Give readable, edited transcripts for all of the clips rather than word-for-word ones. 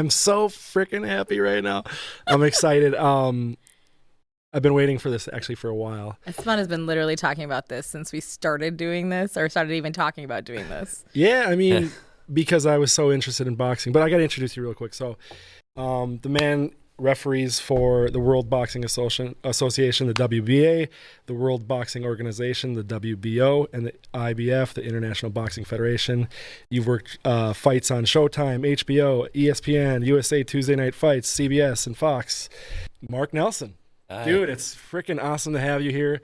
I'm so freaking happy right now. I'm excited. I've been waiting for this actually for a while. Espan has been literally talking about this since we started doing this, or started even talking about doing this. Yeah, I mean, because I was so interested in boxing. But I got to introduce you real quick. So, the man referees for the World Boxing Association, the WBA, the World Boxing Organization, the WBO, and the IBF, the International Boxing Federation. You've worked fights on Showtime, HBO, ESPN, USA Tuesday Night Fights, CBS, and Fox. Mark Nelson. Dude, it's freaking awesome to have you here.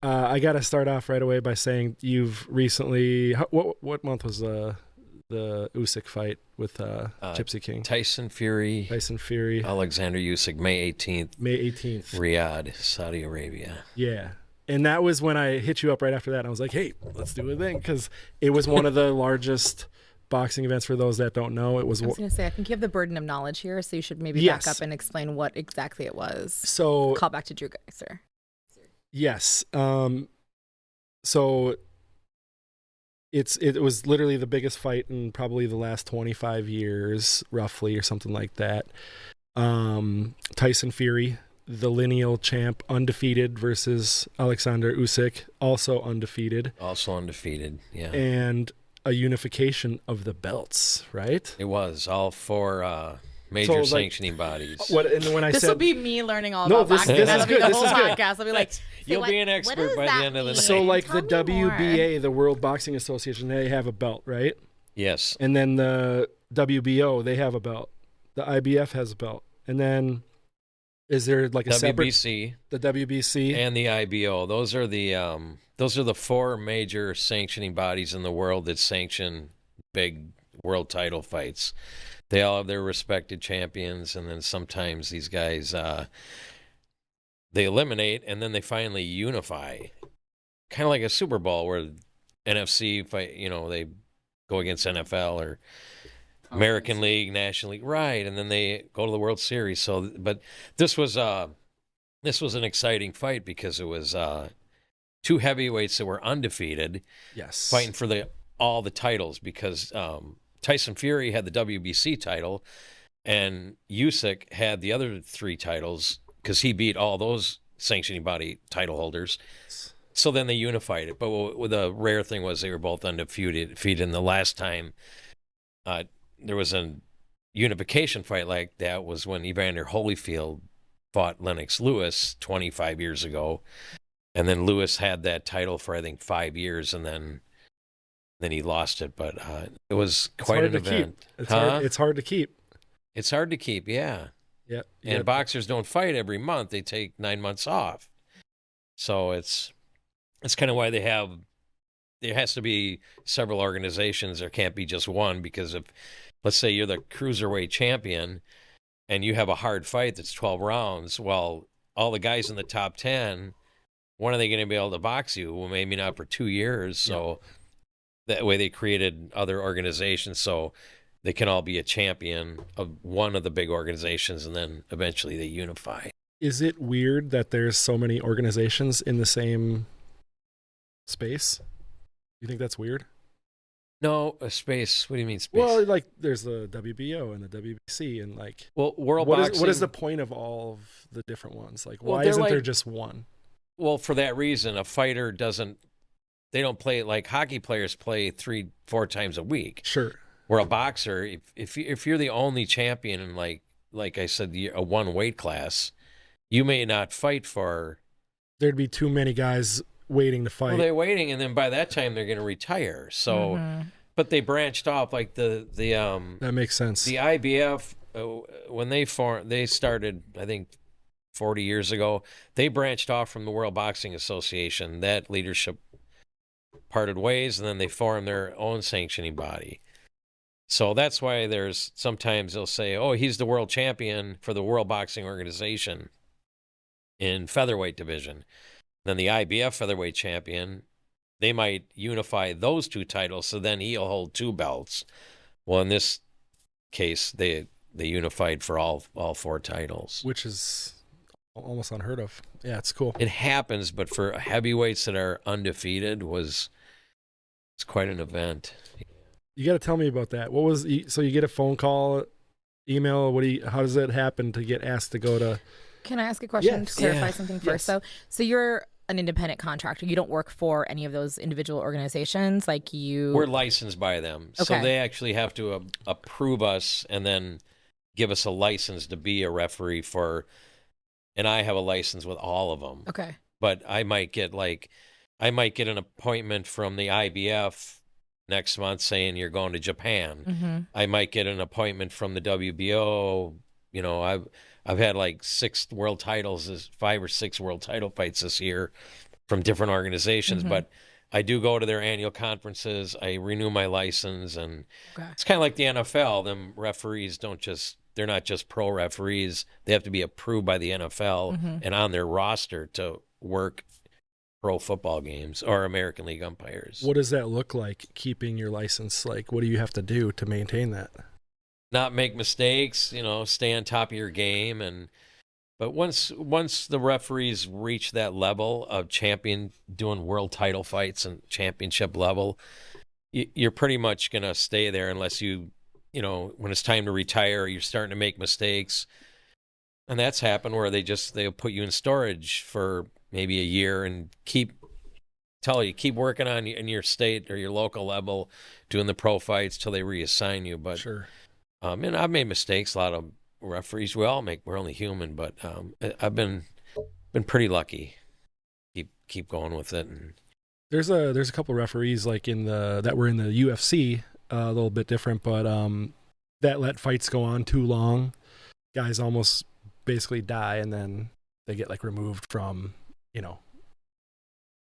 I got to start off right away by saying you've recently... What month was the Usyk fight with Gypsy King? Tyson Fury. Alexander Usyk, May 18th. Riyadh, Saudi Arabia. Yeah. And that was when I hit you up right after that. I was like, hey, let's do a thing. Because it was one of the largest boxing events for those that don't know. It was. I was going to say, I think you have the burden of knowledge here, so you should maybe back up and explain what exactly it was. So call back to Drew Geiser. Yes. So it was literally the biggest fight in probably the last 25 years, roughly, or something like that. Tyson Fury, the lineal champ, undefeated, versus Alexander Usyk, also undefeated. Yeah. And a unification of the belts, right? It was all four major sanctioning bodies. This will be me learning all about boxing. This is good. The whole podcast. I'll be like, you'll be an expert by the end of the night. So, like the WBA, the World Boxing Association, they have a belt, right? Yes. And then the WBO, they have a belt. The IBF has a belt, and then is there like a WBC, the WBC, and the IBO? Those are the four major sanctioning bodies in the world that sanction big world title fights. They all have their respected champions, and then sometimes these guys they eliminate, and then they finally unify, kind of like a Super Bowl where NFC fight. They go against NFL or American League, National League, right? And then they go to the World Series. So, but this was an exciting fight because it was two heavyweights that were undefeated, yes, fighting for all the titles because Tyson Fury had the WBC title, and Usyk had the other three titles because he beat all those sanctioning body title holders. So then they unified it. But the rare thing was they were both undefeated. And the last time there was a unification fight like that was when Evander Holyfield fought Lennox Lewis 25 years ago. And then Lewis had that title for, I think, 5 years, and then he lost it. But it was quite an event. It's hard to keep. It's hard to keep, yeah. Yeah. And boxers don't fight every month. They take 9 months off. So it's kind of why there has to be several organizations. There can't be just one, because if, let's say you're the cruiserweight champion and you have a hard fight that's 12 rounds, well, all the guys in the top 10, when are they going to be able to box you? Well, maybe not for 2 years. So that way they created other organizations so they can all be a champion of one of the big organizations, and then eventually they unify. Is it weird that there's so many organizations in the same space? You think that's weird? No, a space. What do you mean space? Well, like there's the WBO and the WBC and like. Well, World Boxing. What is the point of all of the different ones? Like, why isn't there just one? Well, for that reason, a fighter doesn't. They don't play like hockey players play 3-4 times a week. Sure. Where a boxer, if you're the only champion in like I said, a one weight class, you may not fight for. There'd be too many guys waiting to fight. Well, they're waiting, and then by that time they're going to retire. So, but they branched off like the that makes sense. The IBF when they started, I think 40 years ago. They branched off from the World Boxing Association. That leadership parted ways, and then they formed their own sanctioning body. So that's why there's sometimes they'll say, "Oh, he's the world champion for the World Boxing Organization in featherweight division." Then the IBF featherweight champion, they might unify those two titles, so then he'll hold two belts. Well, in this case, they unified for all four titles, which is almost unheard of. Yeah, it's cool. It happens, but for heavyweights that are undefeated, it's quite an event. You got to tell me about that. So you get a phone call email? How does it happen to get asked to go to? Can I ask a question Yes. to clarify Yeah. something first? Yes. So you're an independent contractor. You don't work for any of those individual organizations, like you. We're licensed by them, so Okay. they actually have to approve us and then give us a license to be a referee for. And I have a license with all of them. Okay. But I might get an appointment from the IBF next month saying you're going to Japan. Mm-hmm. I might get an appointment from the WBO. You know, I've had like 5 or 6 world title fights this year from different organizations, Mm-hmm. but I do go to their annual conferences. I renew my license, and Okay. it's kind of like the NFL. Them referees they're not just pro referees. They have to be approved by the NFL Mm-hmm. and on their roster to work pro football games or American League umpires. What does that look like, keeping your license? Like, what do you have to do to maintain that? Not make mistakes, stay on top of your game. But once the referees reach that level of doing world title fights and championship level, you're pretty much going to stay there unless when it's time to retire, you're starting to make mistakes. And that's happened where they'll put you in storage for maybe a year and keep working on in your state or your local level, doing the pro fights till they reassign you. But Sure. and I've made mistakes. A lot of referees, we all make. We're only human, but I've been pretty lucky. Keep going with it. And There's a couple referees like that were in the UFC, a little bit different, but that let fights go on too long. Guys almost basically die, and then they get like removed from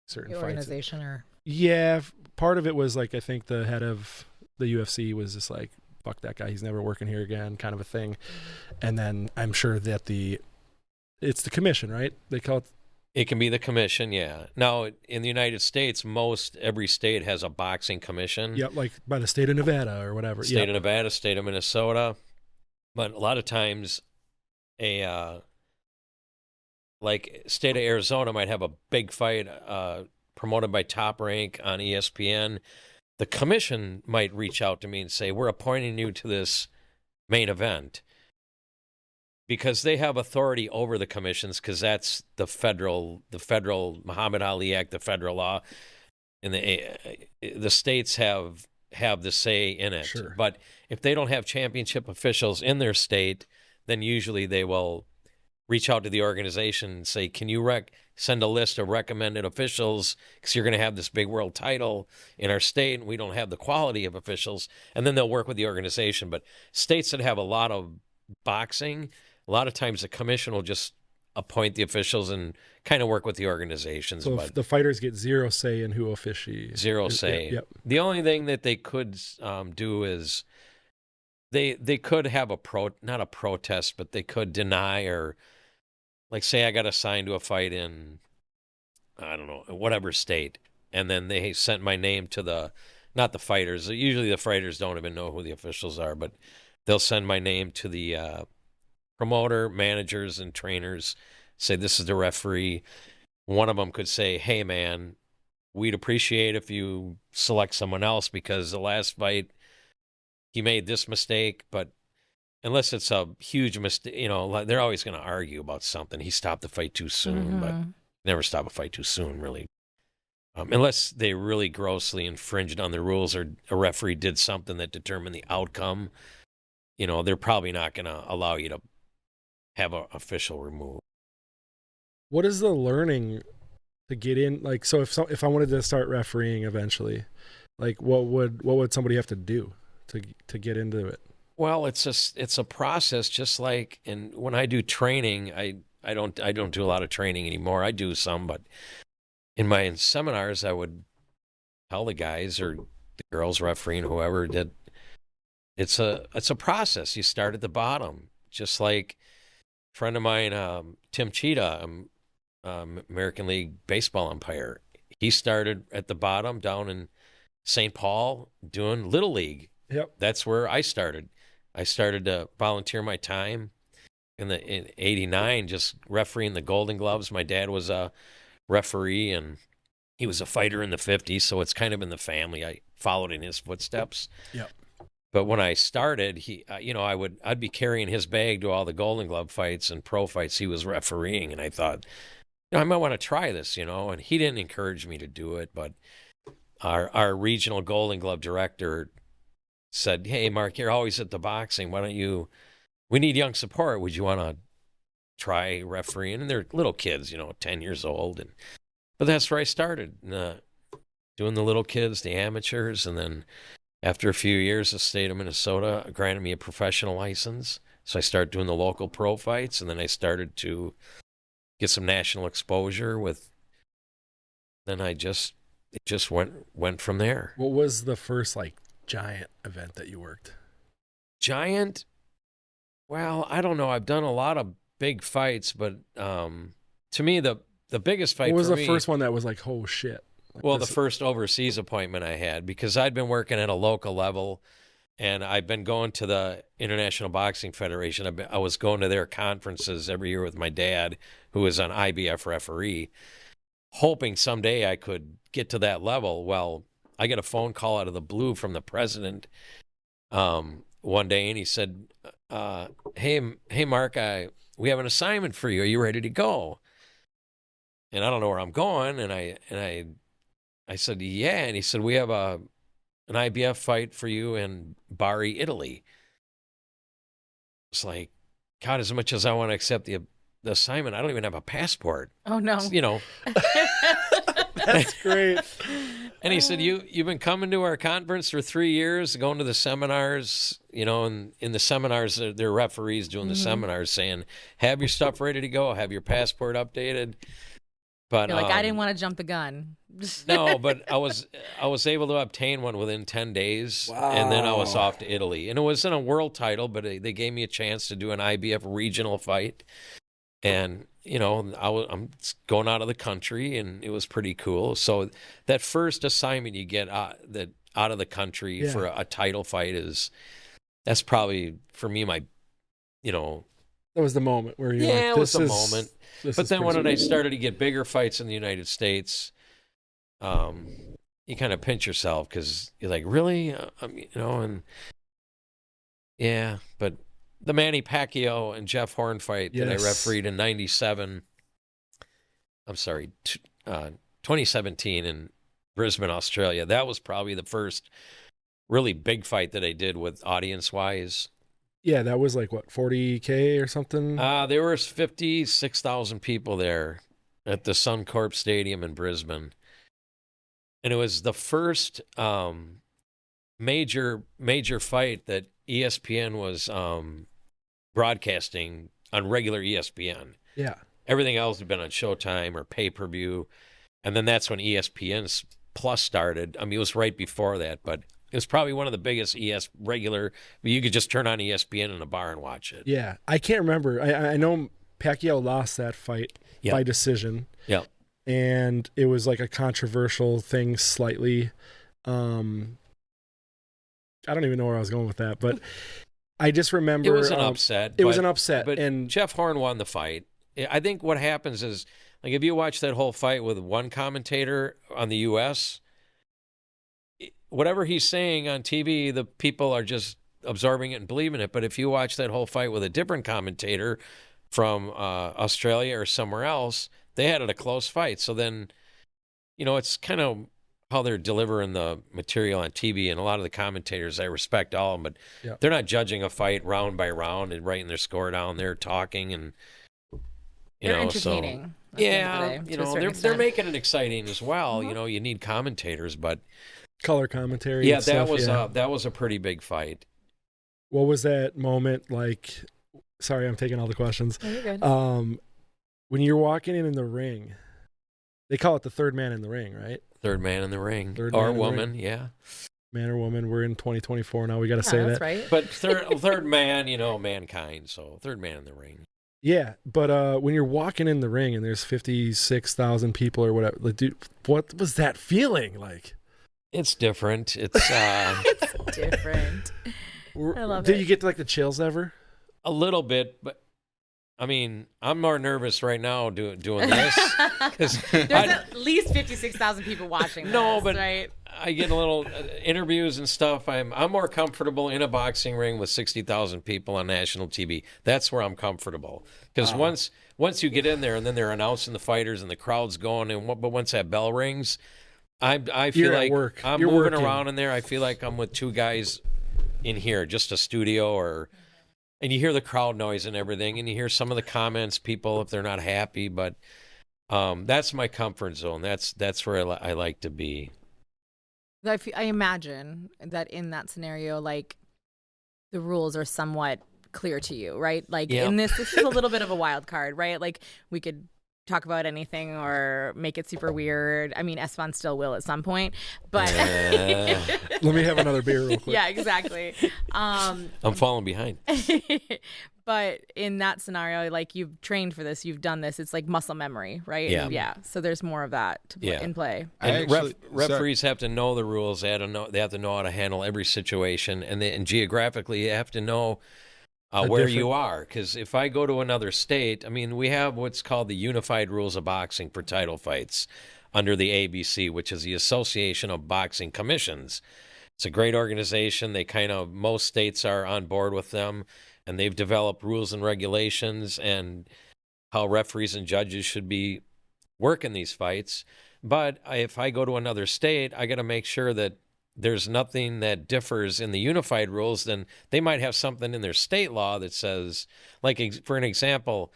certain The fights. organization or. Yeah, part of it was like, I think the head of the UFC was just like, fuck that guy, he's never working here again, kind of a thing. And then I'm sure that it's the commission, right? They call it. it can be the commission, yeah. Now in the United States, every state has a boxing commission. Yeah, like by the state of Nevada or whatever. State of Nevada, state of Minnesota, but a lot of times like state of Arizona might have a big fight promoted by Top Rank on ESPN. The commission might reach out to me and say, we're appointing you to this main event, because they have authority over the commissions, because that's the federal Muhammad Ali Act, the federal law, and the states have the say in it. Sure. But if they don't have championship officials in their state, then usually they will reach out to the organization and say, can you send a list of recommended officials, because you're going to have this big world title in our state and we don't have the quality of officials. And then they'll work with the organization. But states that have a lot of boxing, a lot of times the commission will just appoint the officials and kind of work with the organizations. So but the fighters get zero say in who officiates. Zero say. Yep. The only thing that they could do is they could have not a protest, but they could deny, or like say I got assigned to a fight in, I don't know, whatever state, and then they sent my name to not the fighters. Usually the fighters don't even know who the officials are, but they'll send my name to the promoter, managers, and trainers, say this is the referee. One of them could say, hey man, we'd appreciate if you select someone else, because the last fight he made this mistake, but unless it's a huge mistake, they're always going to argue about something. He stopped the fight too soon, but never stop a fight too soon, really. Unless they really grossly infringed on the rules, or a referee did something that determined the outcome, they're probably not going to allow you to have an official removed. What is the learning to get in? Like, so if I wanted to start refereeing eventually, like what would somebody have to do to get into it? Well, it's a process, just like, and when I do training, I don't do a lot of training anymore. I do some, but in my seminars, I would tell the guys or the girls refereeing, whoever, that it's a process. You start at the bottom, just like a friend of mine, Tim Cheetah, American League baseball umpire. He started at the bottom down in St. Paul doing Little League. Yep. That's where I started. I started to volunteer my time in '89, just refereeing the Golden Gloves. My dad was a referee, and he was a fighter in the '50s, so it's kind of in the family. I followed in his footsteps. Yep. But when I started, I'd be carrying his bag to all the Golden Glove fights and pro fights he was refereeing, and I thought, I might want to try this, and he didn't encourage me to do it, but our regional Golden Glove director said, "Hey, Mark, you're always at the boxing. Why don't you? We need young support. Would you want to try refereeing?" And they're little kids, 10 years old, but that's where I started, doing the little kids, the amateurs, and then after a few years, the state of Minnesota granted me a professional license. So I started doing the local pro fights, and then I started to get some national exposure then it just went from there. What was the first giant event that you worked? Giant? Well, I don't know. I've done a lot of big fights, but to me, the biggest fight What was for the me, first one that was like, oh shit? the first overseas appointment I had, because I'd been working at a local level, and I've been going to the International Boxing Federation. I was going to their conferences every year with my dad, who was an IBF referee, hoping someday I could get to that level. Well, I got a phone call out of the blue from the president one day, and he said, hey, Mark, we have an assignment for you. Are you ready to go? And I don't know where I'm going, and I said, yeah. And he said, we have an IBF fight for you in Bari, Italy. It's like, God, as much as I want to accept the assignment, I don't even have a passport. Oh, no. That's great. And he said, you've been coming to our conference for 3 years, going to the seminars, and in the seminars, there are referees doing the seminars saying, have your stuff ready to go, have your passport updated. But You're like, I didn't want to jump the gun. No, but I was able to obtain one within 10 days. Wow. And then I was off to Italy. And it wasn't a world title, but they gave me a chance to do an IBF regional fight. And, I'm going out of the country, and it was pretty cool. So that first assignment you get out of the country for a title fight that's probably, for me, my, That was the moment where you're it like, was the moment. But then when I started to get bigger fights in the United States, you kind of pinch yourself, because you're like, really? And yeah, but the Manny Pacquiao and Jeff Horn fight that I refereed in 2017 in Brisbane, Australia, that was probably the first really big fight that I did with audience-wise. Yeah, that was like, what, 40K or something? There was 56,000 people there at the Suncorp Stadium in Brisbane. And it was the first major fight that ESPN was broadcasting on regular ESPN. Yeah. Everything else had been on Showtime or pay-per-view. And then that's when ESPN Plus started. I mean, it was right before that, but it was probably one of the biggest regular. You could just turn on ESPN in a bar and watch it. Yeah. I can't remember. I know Pacquiao lost that fight by decision. Yeah. And it was like a controversial thing slightly. I don't even know where I was going with that, but I just remember it was an upset. It was an upset, but and Jeff Horn won the fight. I think what happens is, like, if you watch that whole fight with one commentator on the U.S., whatever he's saying on TV, the people are just absorbing it and believing it. But if you watch that whole fight with a different commentator from Australia or somewhere else, they had it a close fight. So then, it's kind of how they're delivering the material on TV. And a lot of the commentators, I respect all of them, but they're not judging a fight round by round and writing their score down. They're talking and, they're entertaining. So, they're making it exciting as well. Mm-hmm. You need commentators, but color commentary. Yeah, that was a pretty big fight. What was that moment like? Sorry, I'm taking all the questions. Oh, you're good. When you're walking in the ring, they call it the third man in the ring, right? Third man in the ring. Or woman, yeah. Man or woman. We're in 2024 now. We got to say that's that. Right. But third man, mankind. So third man in the ring. Yeah, but when you're walking in the ring and there's 56,000 people or whatever, like, dude, what was that feeling like? It's different. It's it's different. I love it. Did you get like the chills ever? A little bit, but I mean, I'm more nervous right now doing this. There's at least 56,000 people watching this, no, but right? I get a little interviews and stuff. I'm more comfortable in a boxing ring with 60,000 people on national TV. That's where I'm comfortable. Because once you get in there and then they're announcing the fighters and the crowd's going, but once that bell rings, I feel like I'm moving around in there. I feel like I'm with two guys in here, just a studio, and you hear the crowd noise and everything, and you hear some of the comments, people if they're not happy, but that's my comfort zone. That's where I like to be. I imagine that in that scenario, like the rules are somewhat clear to you, right? Like in this is a little bit of a wild card, right? Like we could talk about anything or make it super weird. I mean, Esteban still will at some point, but let me have another beer real quick. Yeah, exactly. I'm falling behind. But in that scenario, like you've trained for this, you've done this. It's like muscle memory, right? Yeah. Yeah. So there's more of that in play. And referees have to know the rules. They have to know how to handle every situation, and geographically, you have to know where you are. Because if I go to another state, I mean, we have what's called the Unified Rules of Boxing for title fights under the ABC, which is the Association of Boxing Commissions. It's a great organization. Most states are on board with them, and they've developed rules and regulations and how referees and judges should be working these fights. But if I go to another state, I got to make sure that there's nothing that differs in the unified rules. Then they might have something in their state law that says, like for an example,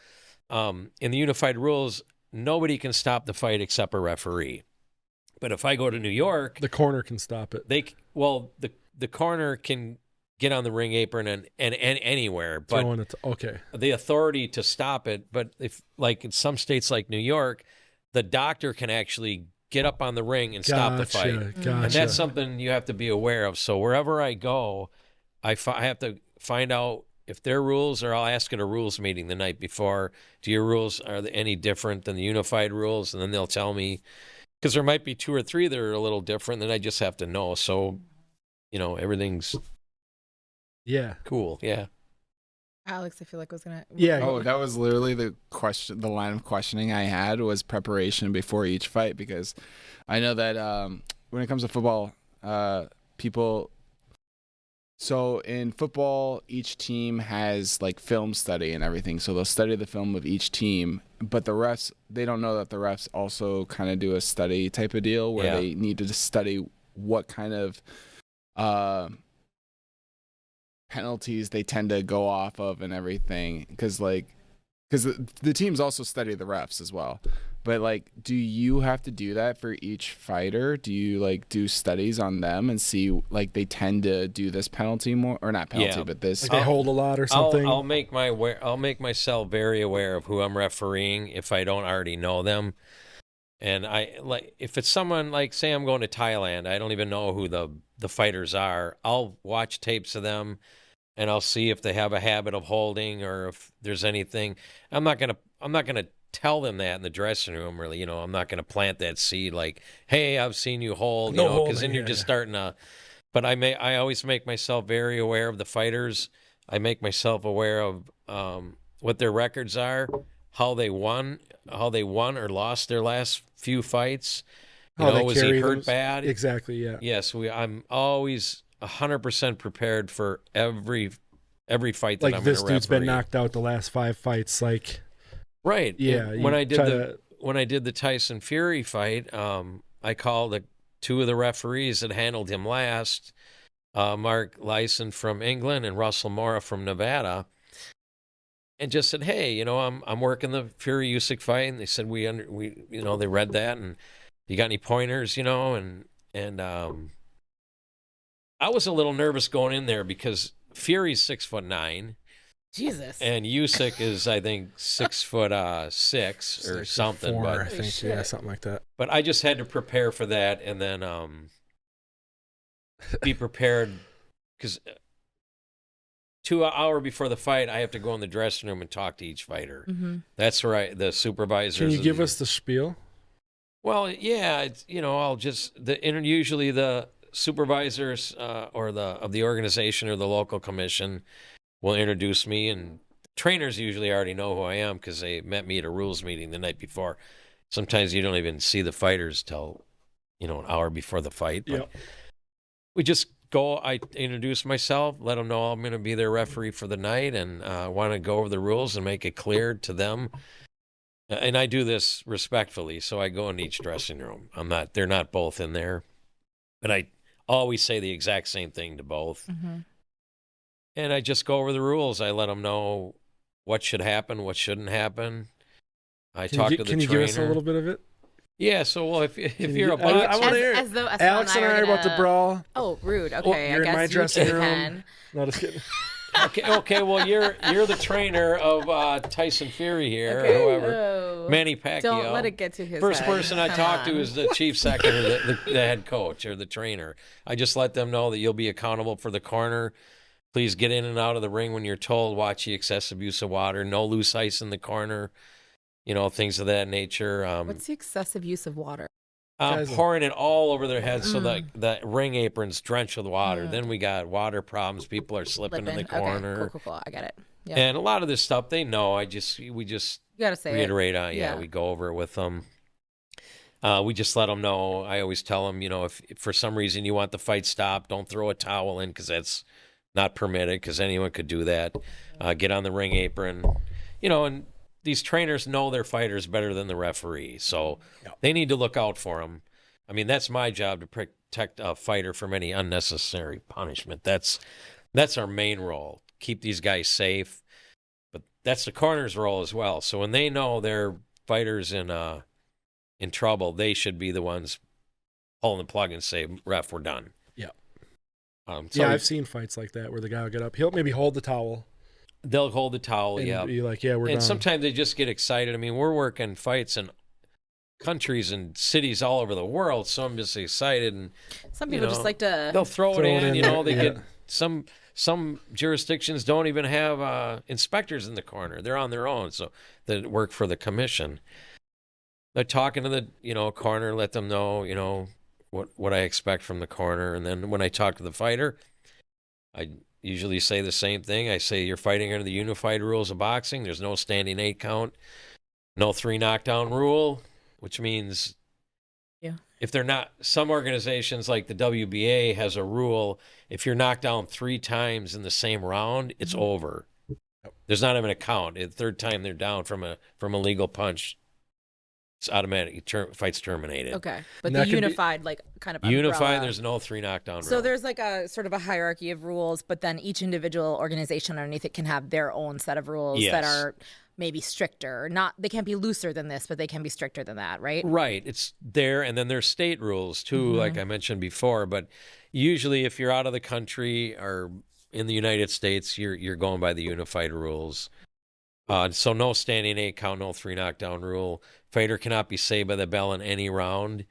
in the unified rules, nobody can stop the fight except a referee. But if I go to New York, the corner can stop it. The corner can get on the ring apron and anywhere, but the authority to stop it. But if, like in some states like New York, the doctor can actually get up on the ring and stop the fight. And that's something you have to be aware of. So wherever I go, I have to find out if their rules, or I'll ask at a rules meeting the night before, do your rules, are they any different than the unified rules? And then they'll tell me, because there might be 2 or 3 that are a little different, then I just have to know. So, everything's cool. Yeah. Alex, I feel like was gonna. Yeah. Oh, that was literally the question. The line of questioning I had was preparation before each fight, because I know that when it comes to football, people. So in football, each team has like film study and everything. So they'll study the film of each team, but the refs, they don't know that the refs also kind of do a study type of deal where they need to study what kind of penalties they tend to go off of and everything, because the teams also study the refs as well. But like, do you have to do that for each fighter? Do you like do studies on them and see like they tend to do this penalty more, or not penalty, but this? Like they hold a lot or something. I'll make myself very aware of who I'm refereeing if I don't already know them. And if it's someone like, say I'm going to Thailand, I don't even know who the fighters are. I'll watch tapes of them, and I'll see if they have a habit of holding or if there's anything. I'm not gonna tell them that in the dressing room, really. I'm not gonna plant that seed like, hey, I've seen you hold, because then you're just starting to. But I always make myself very aware of the fighters. I make myself aware of what their records are, how they won or lost their last few fights. Was he hurt bad? Exactly. Yeah. Yes, I'm always 100% prepared for every fight that I'm going to referee. Like this dude's been knocked out the last 5 fights. Like, right. Yeah. When I did the Tyson Fury fight, I called 2 of the referees that handled him last, Mark Lyson from England and Russell Mora from Nevada, and just said, hey, I'm working the Fury Usyk fight, and they said we they read that, and you got any pointers, and I was a little nervous going in there because Fury's 6'9". Jesus. And Usyk is, I think, 6'6" or something. 4, but I think, something like that. But I just had to prepare for that, and then be prepared, because 2 hours before the fight, I have to go in the dressing room and talk to each fighter. Mm-hmm. That's right. The supervisors. Can you give us the spiel? Well, yeah, it's, I'll just usually the supervisors of the organization or the local commission will introduce me, and trainers usually already know who I am because they met me at a rules meeting the night before. Sometimes you don't even see the fighters till an hour before the fight. But Yep. we just go. I introduce myself, let them know I'm going to be their referee for the night, and want to go over the rules and make it clear to them. And I do this respectfully, so I go in each dressing room. They're not both in there, but I always say the exact same thing to both. Mm-hmm. And I just go over the rules. I let them know what should happen, what shouldn't happen. I talk to the trainer. Can you give us a little bit of it? Yeah, so well, if you're a I boxer, want to hear As though Alex and I are about to brawl. Oh, rude. Okay, you're I guess in my dressing room. can. No, just kidding. okay, well you're the trainer of Tyson Fury here, Okay. or whoever, Oh. Manny Pacquiao. Don't let it get to his First head. person I Come talk to on. is the chief secretary, the head coach or the trainer. I just let them know that you'll be accountable for the corner. Please get in and out of the ring when you're told. Watch the excessive use of water. No loose ice in the corner. Things of that nature. What's the excessive use of water? Pouring it all over their heads so that the ring apron's drenched with water. Mm. Then we got water problems. People are slipping in the corner. Okay, cool. I get it. Yeah. And a lot of this stuff they know. We just You gotta say reiterate it. on. Yeah, we go over it with them. We just let them know. I always tell them, if for some reason you want the fight stopped, don't throw a towel in because that's not permitted because anyone could do that. Get on the ring apron, and these trainers know their fighters better than the referee, so they need to look out for them. I mean, that's my job to protect a fighter from any unnecessary punishment. That's our main role. Keep these guys safe, but that's the corner's role as well. So when they know their fighters in trouble, they should be the ones pulling the plug and say, "Ref, we're done." Yeah. I've seen fights like that where the guy will get up. He'll maybe hold the towel. They'll hold the towel, And be like, we're done. And sometimes they just get excited. I mean, we're working fights in countries and cities all over the world, so I'm just excited. And some people just like to. They'll throw it in. They yeah. get some jurisdictions don't even have inspectors in the corner. They're on their own, so they work for the commission. They're talking to the corner, let them know what I expect from the corner, and then when I talk to the fighter, I usually say the same thing. I say you're fighting under the unified rules of boxing. There's no standing 8 count, no 3 knockdown rule, which means if they're not, some organizations like the WBA has a rule, if you're knocked down 3 times in the same round, it's over. Yep. There's not even a count. The third time they're down from a legal punch, it's automatic. Fight's terminated. Okay, but And the that could be- unified, kind of umbrella. Unified, there's no 3 knockdown So rule. there's like a sort of a hierarchy of rules, but then each individual organization underneath it can have their own set of rules that Yes. are maybe stricter. They can't be looser than this, but they can be stricter than that, right? Right. It's there, and then there's state rules too, like I mentioned before. But usually, if you're out of the country or in the United States, you're going by the unified rules. So no standing 8 count, no 3 knockdown rule. Fighter cannot be saved by the bell in any round,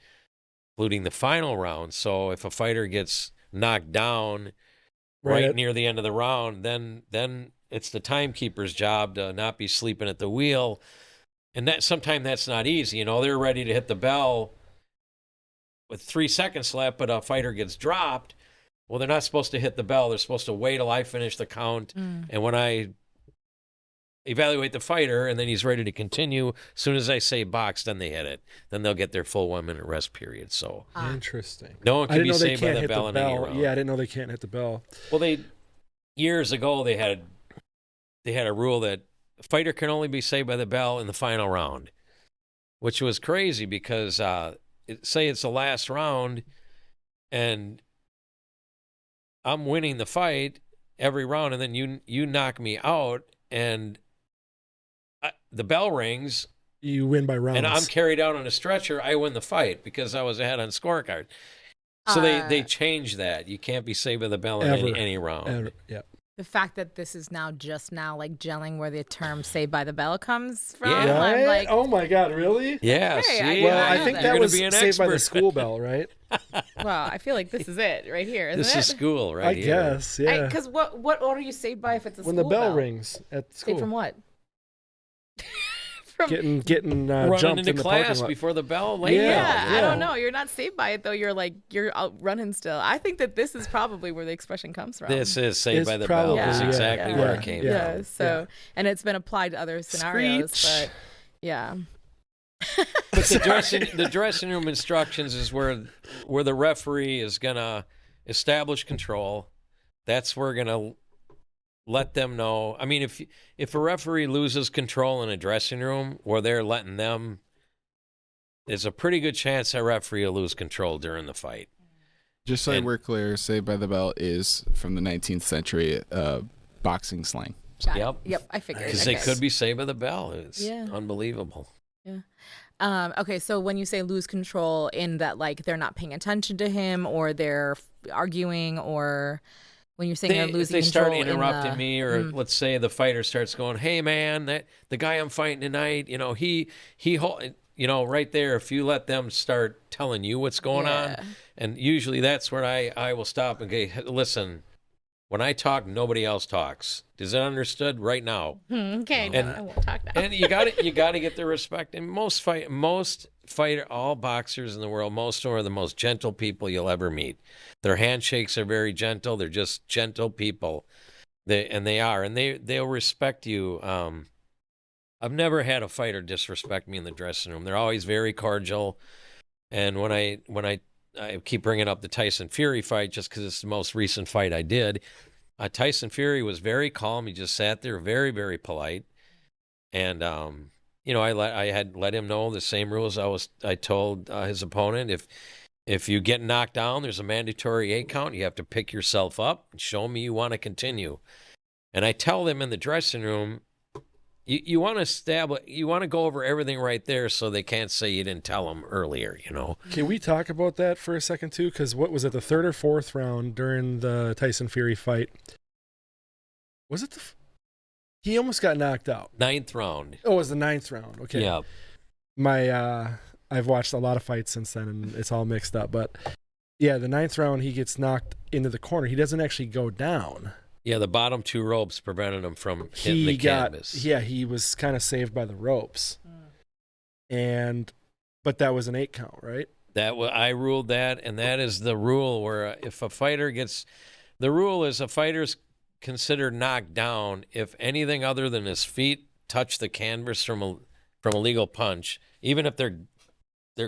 including the final round. So if a fighter gets knocked down right near the end of the round, then it's the timekeeper's job to not be sleeping at the wheel. And that sometimes that's not easy. They're ready to hit the bell with 3 seconds left, but a fighter gets dropped. Well, they're not supposed to hit the bell. They're supposed to wait till I finish the count. And when I evaluate the fighter and then he's ready to continue, as soon as I say box, then they hit it. Then they'll get their full 1-minute rest period. So Interesting. no one I can didn't be know they saved by can't the hit bell the in any bell. round. Yeah, I didn't know they can't hit the bell. Well, years ago they had a rule that a fighter can only be saved by the bell in the final round, which was crazy because say it's the last round and I'm winning the fight every round, and then you knock me out and the bell rings. You win by rounds. And I'm carried out on a stretcher. I win the fight because I was ahead on scorecard. So they changed that. You can't be saved by the bell in any round. Yeah. The fact that this is just now like gelling where the term "saved by the bell" comes from. Yeah. I'm like, Oh my God, really? Yeah. Hey, See, Well, I I know think that. that You're was gonna be an saved by the expert. school bell, right? well, I feel like this is it right here, isn't This it? is school right I here. guess, yeah. Because what order are you saved by if it's a When school the bell rings at school. Saved from what? from Getting Running jumped into in the parking class lot. before the bell. Yeah. Late Yeah, I yeah. don't know. You're not saved by it though. You're out running still. I think that this is probably where the expression comes from. This is saved It's by the bell. probably, Is yeah, exactly yeah, where yeah, it came yeah. from. So and it's been applied to other scenarios, Screech. but yeah. But But the dressing room instructions is where the referee is gonna establish control. That's where we're gonna let them know. I mean, if a referee loses control in a dressing room where they're letting them, there's a pretty good chance that referee will lose control during the fight. Just so we're clear, Saved by the Bell is from the 19th century boxing slang. Yep, I figured. Because they could be Saved by the Bell. It's unbelievable. Yeah. Okay, so when you say lose control, in that like they're not paying attention to him or they're arguing, or when you're saying they're losing they control, start interrupting me, or let's say the fighter starts going, "Hey man, the guy I'm fighting tonight, he right there, if you let them start telling you what's going on, and usually that's where I will stop and go, listen, when I talk, nobody else talks. Is it understood right now? Okay, I won't talk now. And you got to get the respect. And all boxers in the world, most of them are the most gentle people you'll ever meet. Their handshakes are very gentle. They're just gentle people. They'll respect you. I've never had a fighter disrespect me in the dressing room. They're always very cordial. And when I keep bringing up the Tyson Fury fight just because it's the most recent fight I did, Tyson Fury was very calm. He just sat there, very, very polite. And, I had let him know the same rules I told his opponent. If you get knocked down, there's a mandatory 8 count. You have to pick yourself up and show me you want to continue. And I tell them in the dressing room, you want to go over everything right there so they can't say you didn't tell them earlier, Can we talk about that for a second too? Because what was it, the third or fourth round during the Tyson Fury fight? Was it he almost got knocked out. 9th round. Oh, it was the 9th round. Okay. Yeah. I've watched a lot of fights since then, and it's all mixed up. But yeah, the 9th round, he gets knocked into the corner. He doesn't actually go down. Yeah, the bottom 2 ropes prevented him from hitting the canvas. Yeah, he was kind of saved by the ropes. But that was an 8 count, right? I ruled that, and that is the rule where if a fighter the rule is a fighter's considered knocked down if anything other than his feet touch the canvas from a legal punch, even if their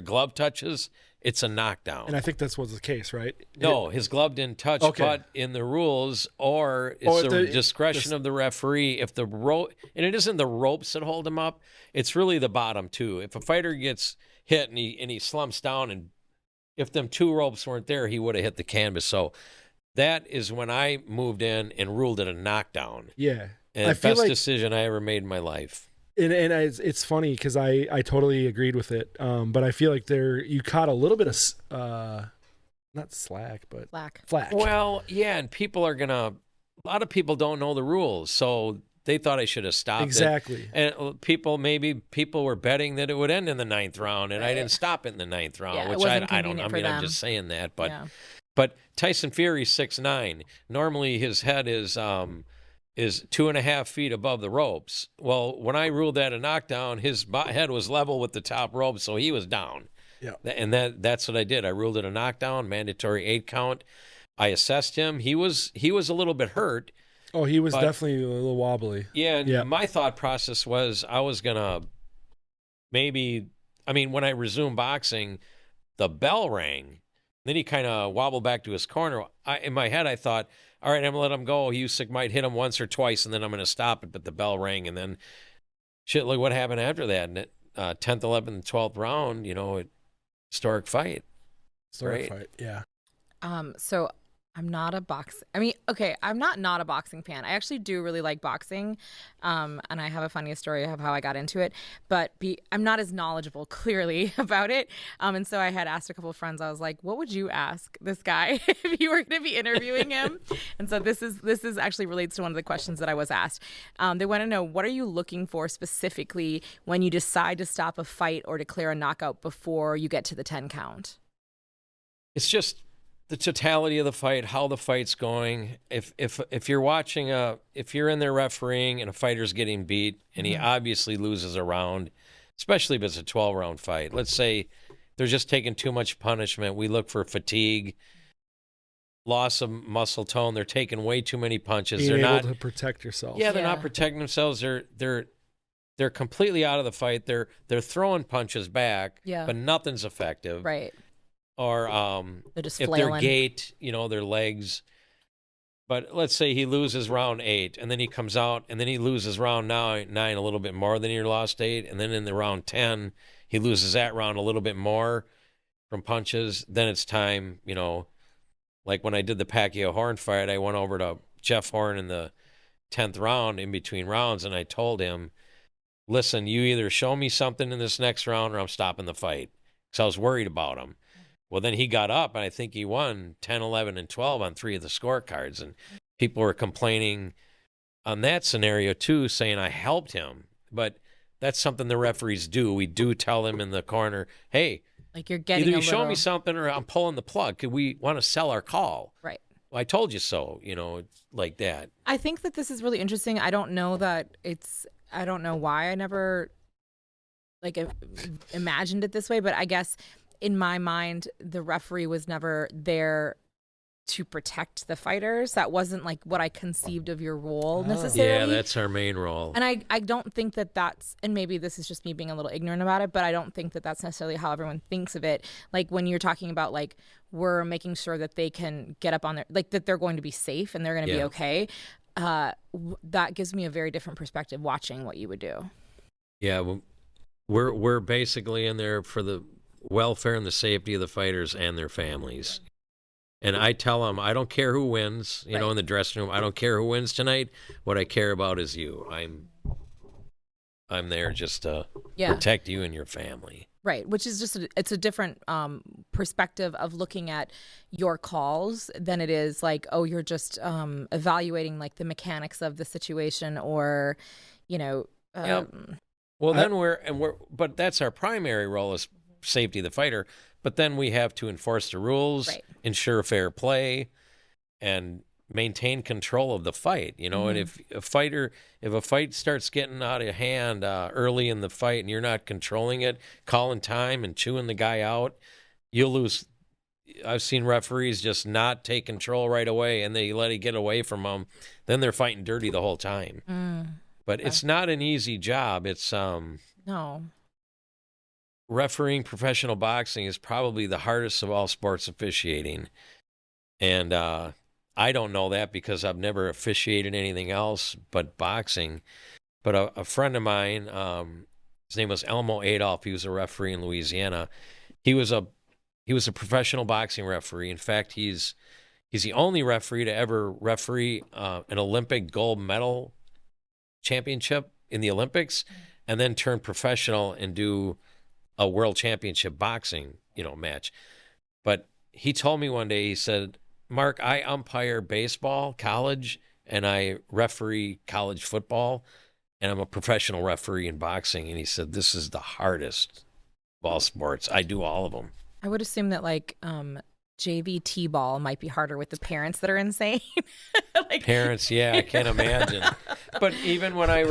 glove touches, it's a knockdown. And I think that's what's the case, right? No, his glove didn't touch, but in the rules, or it's the discretion of the referee, if the rope, and it isn't the ropes that hold him up, it's really the bottom 2. If a fighter gets hit and he slumps down, and if them 2 ropes weren't there, he would have hit the canvas. So that is when I moved in and ruled it a knockdown. Yeah. And the best decision I ever made in my life. And it's funny because I totally agreed with it. But I feel like you caught a little bit of not slack, but flack. Well, yeah, and a lot of people don't know the rules, so they thought I should have stopped exactly. And people were betting that it would end in the 9th round, and I didn't stop it in the 9th round, which I don't know. I mean, I'm just saying that, but Tyson Fury 6'9". Normally his head is 2.5 feet above the ropes. Well, when I ruled that a knockdown, his head was level with the top rope, so he was down. Yeah, and that's what I did. I ruled it a knockdown, mandatory 8 count. I assessed him. He was a little bit hurt. Oh, he was definitely a little wobbly. Yeah, and my thought process was I was gonna when I resumed boxing, the bell rang. Then he kind of wobbled back to his corner. In my head, I thought, all right, I'm going to let him go. Usyk might hit him once or twice, and then I'm going to stop it. But the bell rang, and then, look what happened after that. And 10th, 11th, and 12th round, historic fight. Historic fight, yeah. So I'm not a I'm not a boxing fan. I actually do really like boxing, and I have a funny story of how I got into it. But I'm not as knowledgeable, clearly, about it. And so I had asked a couple of friends. I was like, "What would you ask this guy if you were going to be interviewing him?" And so this is actually relates to one of the questions that I was asked. They want to know, what are you looking for specifically when you decide to stop a fight or declare a knockout before you get to the 10 count? It's just the totality of the fight, how the fight's going. If you're watching if you're in there refereeing and a fighter's getting beat and he obviously loses a round, especially if it's a 12-round fight. Let's say they're just taking too much punishment. We look for fatigue, loss of muscle tone. They're taking way too many punches. Being they're able not to protect yourself. Yeah, they're not protecting themselves. They're they're completely out of the fight. They're throwing punches back, but nothing's effective. Right. Or they're just if flailing. their gait, their legs. But let's say he loses round 8, and then he comes out, and then he loses round 9 a little bit more than he lost 8, and then in the round 10, he loses that round a little bit more from punches. Then it's time, like when I did the Pacquiao Horn fight, I went over to Jeff Horn in the 10th round in between rounds, and I told him, listen, you either show me something in this next round or I'm stopping the fight. Because I was worried about him. Well, then he got up, and I think he won 10, 11, and 12 on 3 of the scorecards. And people were complaining on that scenario, too, saying I helped him. But that's something the referees do. We do tell them in the corner, hey, like you're getting either you show me something or I'm pulling the plug. Could we want to sell our call? Right. Well, I told you so, like that. I think that this is really interesting. I don't know why I never imagined it this way, but I guess in my mind, the referee was never there to protect the fighters. That wasn't like what I conceived of your role necessarily. Yeah, that's our main role. And I don't think that that's, and maybe this is just me being a little ignorant about it, but I don't think that that's necessarily how everyone thinks of it. Like when you're talking about like, we're making sure that they can get up on their, like that they're going to be safe and they're going to be okay. That gives me a very different perspective watching what you would do. Yeah, well, we're basically in there for the welfare and the safety of the fighters and their families. And I tell them, I don't care who wins, in the dressing room. I don't care who wins tonight. What I care about is you. I'm there just to protect you and your family. Right, which is just it's a different perspective of looking at your calls than it is like, oh, you're just evaluating like the mechanics of the situation or, Well, but that's our primary role is safety of the fighter. But then we have to enforce the rules, ensure fair play, and maintain control of the fight. And if a fight starts getting out of hand early in the fight and you're not controlling it, calling time and chewing the guy out, you'll lose. I've seen referees just not take control right away, and they let it get away from them. Then they're fighting dirty the whole time. But it's not an easy job. It's no. Refereeing professional boxing is probably the hardest of all sports officiating. And I don't know that because I've never officiated anything else but boxing. But a friend of mine, his name was Elmo Adolph. He was a referee in Louisiana. He was a professional boxing referee. In fact, he's the only referee to ever referee an Olympic gold medal championship in the Olympics and then turn professional and do a world championship boxing, match. But he told me one day, he said, Mark, I umpire baseball, college, and I referee college football, and I'm a professional referee in boxing. And he said, this is the hardest of all sports. I do all of them. I would assume that like JV T-ball might be harder with the parents that are insane. Parents, yeah, I can't imagine. But even when I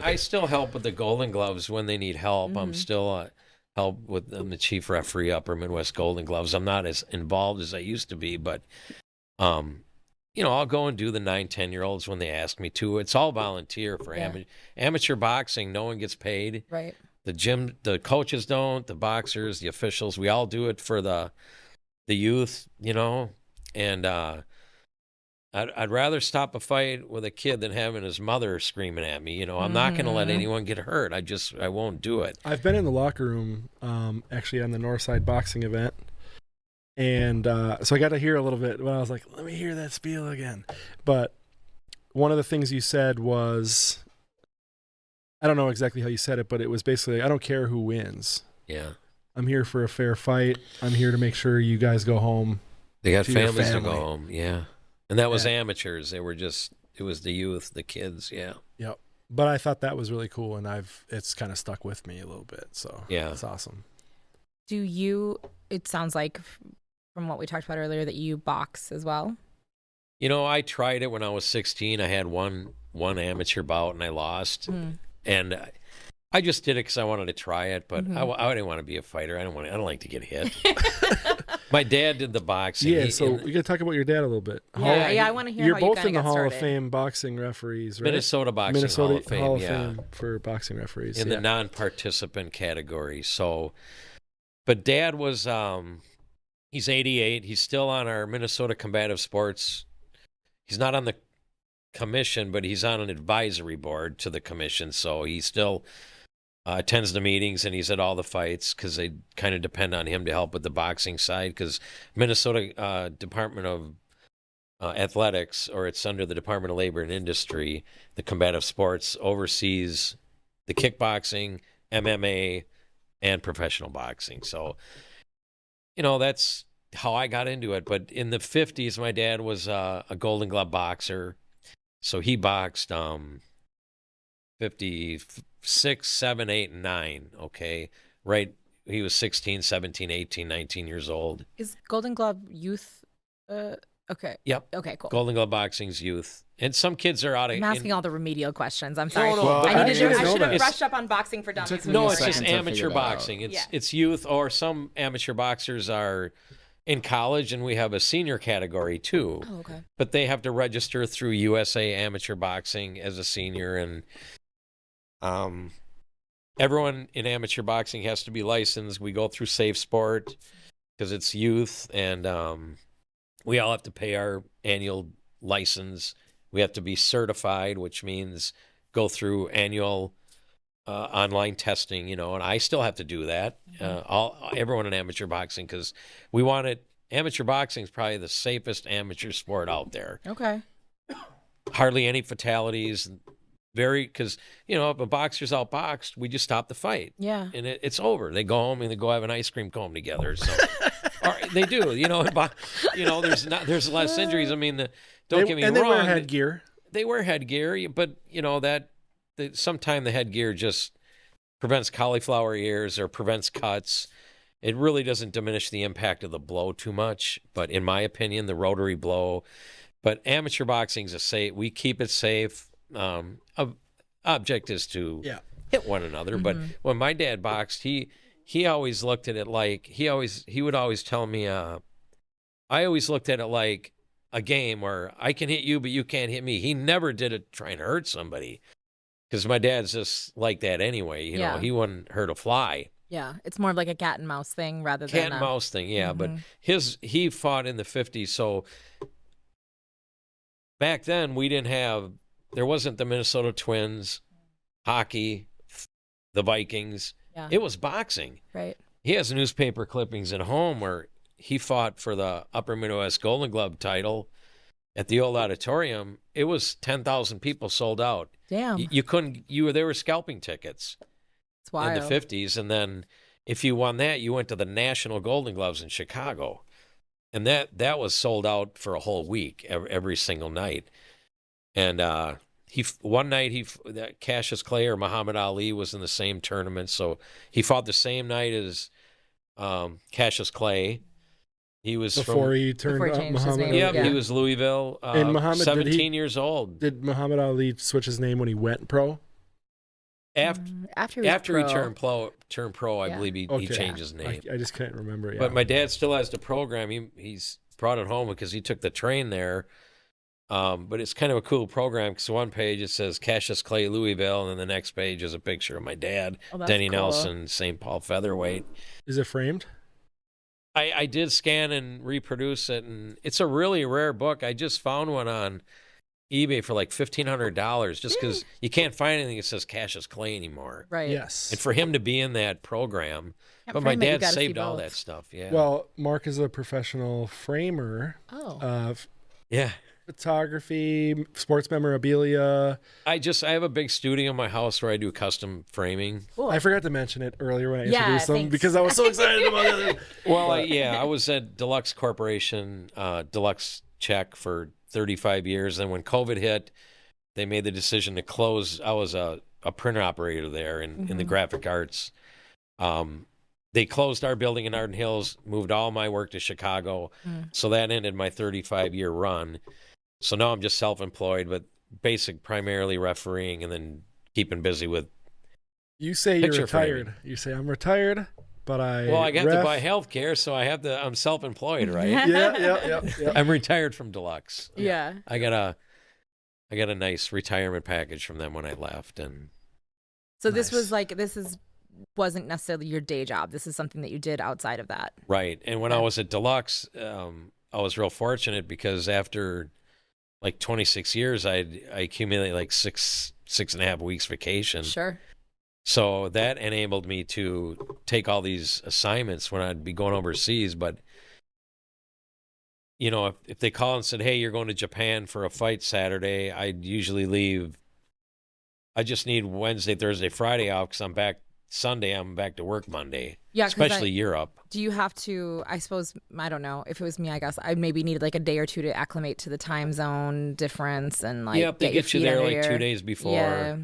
I still help with the Golden Gloves when they need help. I'm still help with the chief referee Upper Midwest Golden Gloves. I'm not as involved as I used to be, but I'll go and do the 9-10-year-olds when they ask me to. It's all volunteer for amateur boxing. No one gets paid. Right. The coaches don't, the boxers, the officials, we all do it for the youth, and I'd rather stop a fight with a kid than having his mother screaming at me. I'm not going to let anyone get hurt. I won't do it. I've been in the locker room, actually on the Northside boxing event. And so I got to hear a little bit when I was like, let me hear that spiel again. But one of the things you said was, I don't know exactly how you said it, but it was basically, I don't care who wins. Yeah. I'm here for a fair fight. I'm here to make sure you guys go home. They got families to go home. Yeah. And that was amateurs. It was the youth, the kids. Yeah. Yep. But I thought that was really cool, and it's kind of stuck with me a little bit. So yeah, it's awesome. It sounds like from what we talked about earlier that you box as well. I tried it when I was 16. I had one amateur bout and I lost. And I just did it because I wanted to try it, but I didn't want to be a fighter. I don't like to get hit. My dad did the boxing. Yeah, so we got to talk about your dad a little bit. Yeah, I want to hear You're how both you in the got Hall started. of Fame boxing referees, right? Minnesota Boxing Minnesota Hall of Fame, for boxing referees. In the non-participant category. So, but Dad was, he's 88. He's still on our Minnesota Combative Sports. He's not on the commission, but he's on an advisory board to the commission. So he still attends the meetings, and he's at all the fights because they kind of depend on him to help with the boxing side, because Minnesota Department of Athletics, or it's under the Department of Labor and Industry, the combative sports oversees the kickboxing, MMA, and professional boxing. So, that's how I got into it. But in the 50s, my dad was a Golden Glove boxer. So he boxed 56, 7, 8, and 9, okay? Right? He was 16, 17, 18, 19 years old. Is Golden Glove youth? Okay. Yep. Okay, cool. Golden Glove boxing's youth. And some kids are out of... I'm asking all the remedial questions. I'm sorry. No, well, I should have that. brushed up on boxing for dummies. No, it's just second to amateur figure that boxing. out. It's youth, or some amateur boxers are in college, and we have a senior category too. Oh, okay. But they have to register through USA Amateur Boxing as a senior, and everyone in amateur boxing has to be licensed. We go through Safe Sport because it's youth, and we all have to pay our annual license. We have to be certified, which means go through annual online testing, and I still have to do that. Everyone in amateur boxing, because we want it. Amateur boxing is probably the safest amateur sport out there. Okay. Hardly any fatalities. Because if a boxer's outboxed, we just stop the fight. Yeah. And it's over. They go home and they go have an ice cream cone together. So or they do. There's less injuries. I mean, don't get me wrong. And they wear headgear. They wear headgear, but sometimes the headgear just prevents cauliflower ears or prevents cuts. It really doesn't diminish the impact of the blow too much. But in my opinion, the rotary blow. But amateur boxing is we keep it safe. Object is to hit one another. Mm-hmm. But when my dad boxed, he always looked at it like he would always tell me. I always looked at it like a game where I can hit you, but you can't hit me. He never did it trying to hurt somebody, because my dad's just like that anyway. You know, he wouldn't hurt a fly. Yeah, it's more of like a cat and mouse thing rather than cat and mouse thing. Yeah, but he fought in the 50s, so back then there wasn't the Minnesota Twins, hockey, the Vikings. Yeah. It was boxing. Right. He has newspaper clippings at home where he fought for the Upper Midwest Golden Glove title at the old auditorium. It was 10,000 people sold out. Damn. There were scalping tickets. It's wild. In the 50s. And then if you won that, you went to the National Golden Gloves in Chicago. And that was sold out for a whole week, every single night. And one night Cassius Clay or Muhammad Ali was in the same tournament, so he fought the same night as Cassius Clay. He was before he turned up Muhammad Ali. Yeah, he was Louisville. And Muhammad, 17 years old. Did Muhammad Ali switch his name when he went pro? After he turned pro, I believe he changed his name. I just can't remember. Yeah. But my dad still has the program. He's brought it home because he took the train there. But it's kind of a cool program, because one page it says Cassius Clay, Louisville, and then the next page is a picture of my dad, Denny cool. Nelson, St. Paul featherweight. Is it framed? I did scan and reproduce it, and it's a really rare book. I just found one on eBay for like $1,500, just because you can't find anything that says Cassius Clay anymore. Right. Yes. And for him to be in that program, but my dad saved all that stuff. Yeah. Well, Mark is a professional framer of photography, sports memorabilia. I have a big studio in my house where I do custom framing. Cool. I forgot to mention it earlier when I introduced them, thanks. because I was so excited about it. Well, I was at Deluxe Corporation, Deluxe Check for 35 years. And when COVID hit, they made the decision to close. I was a printer operator there in the graphic arts. They closed our building in Arden Hills, moved all my work to Chicago. So that ended my 35-year run. So now I'm just self-employed, but primarily refereeing, and then keeping busy with You say you're retired. Framing. You say, I'm retired, but I got to buy health care, so I'm self-employed, right? Yeah. I'm retired from Deluxe. Yeah. I got a nice retirement package from them when I left, and so this wasn't necessarily your day job. This is something that you did outside of that. right. And when I was at Deluxe, I was real fortunate because after like 26 years, I accumulated like 6.5 weeks vacation. Sure. So that enabled me to take all these assignments when I'd be going overseas. But, you know, if they call and said, hey, you're going to Japan for a fight Saturday, I'd usually leave. I just need Wednesday, Thursday, Friday off because I'm back Sunday. I'm back to work Monday. Yeah, especially Europe. Do you have to, I suppose, I don't know. If it was me, I guess I maybe needed like a day or two to acclimate to the time zone difference and like yep, they get you there like 2 days before. Yeah.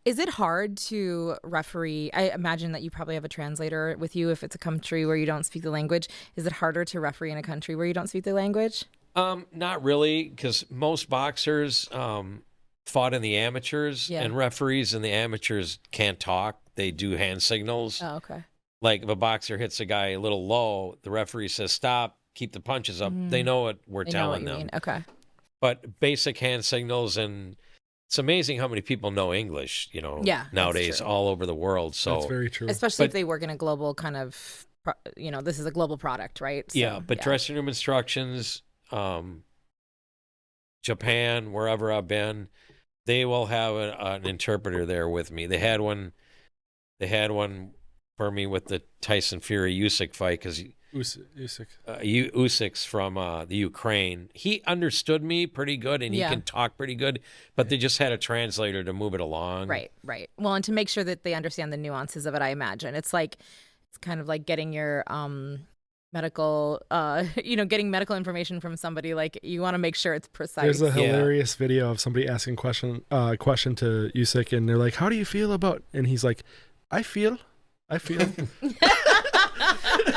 Is it hard to referee? I imagine that you probably have a translator with you if it's a country where you don't speak the language. Is it harder to referee in a country where you don't speak the language? Not really, because most boxers fought in the amateurs, and referees in the amateurs can't talk. They do hand signals. Oh, okay. Like if a boxer hits a guy a little low, the referee says, stop, keep the punches up. They know what we're telling them. Mean. Okay. But basic hand signals, and it's amazing how many people know English, you know, nowadays all over the world. So that's very true. Especially if they work in a global kind of, you know, this is a global product, right? So, dressing room instructions, Japan, wherever I've been, they will have an interpreter there with me. They had one for me with the Tyson Fury Usyk fight because Usyk's from the Ukraine. He understood me pretty good and he can talk pretty good, but they just had a translator to move it along. Right. Well, and to make sure that they understand the nuances of it, I imagine it's kind of like getting your medical, getting medical information from somebody. Like you want to make sure it's precise. There's a hilarious video of somebody asking question to Usyk, and they're like, "How do you feel about?" And he's like, I feel.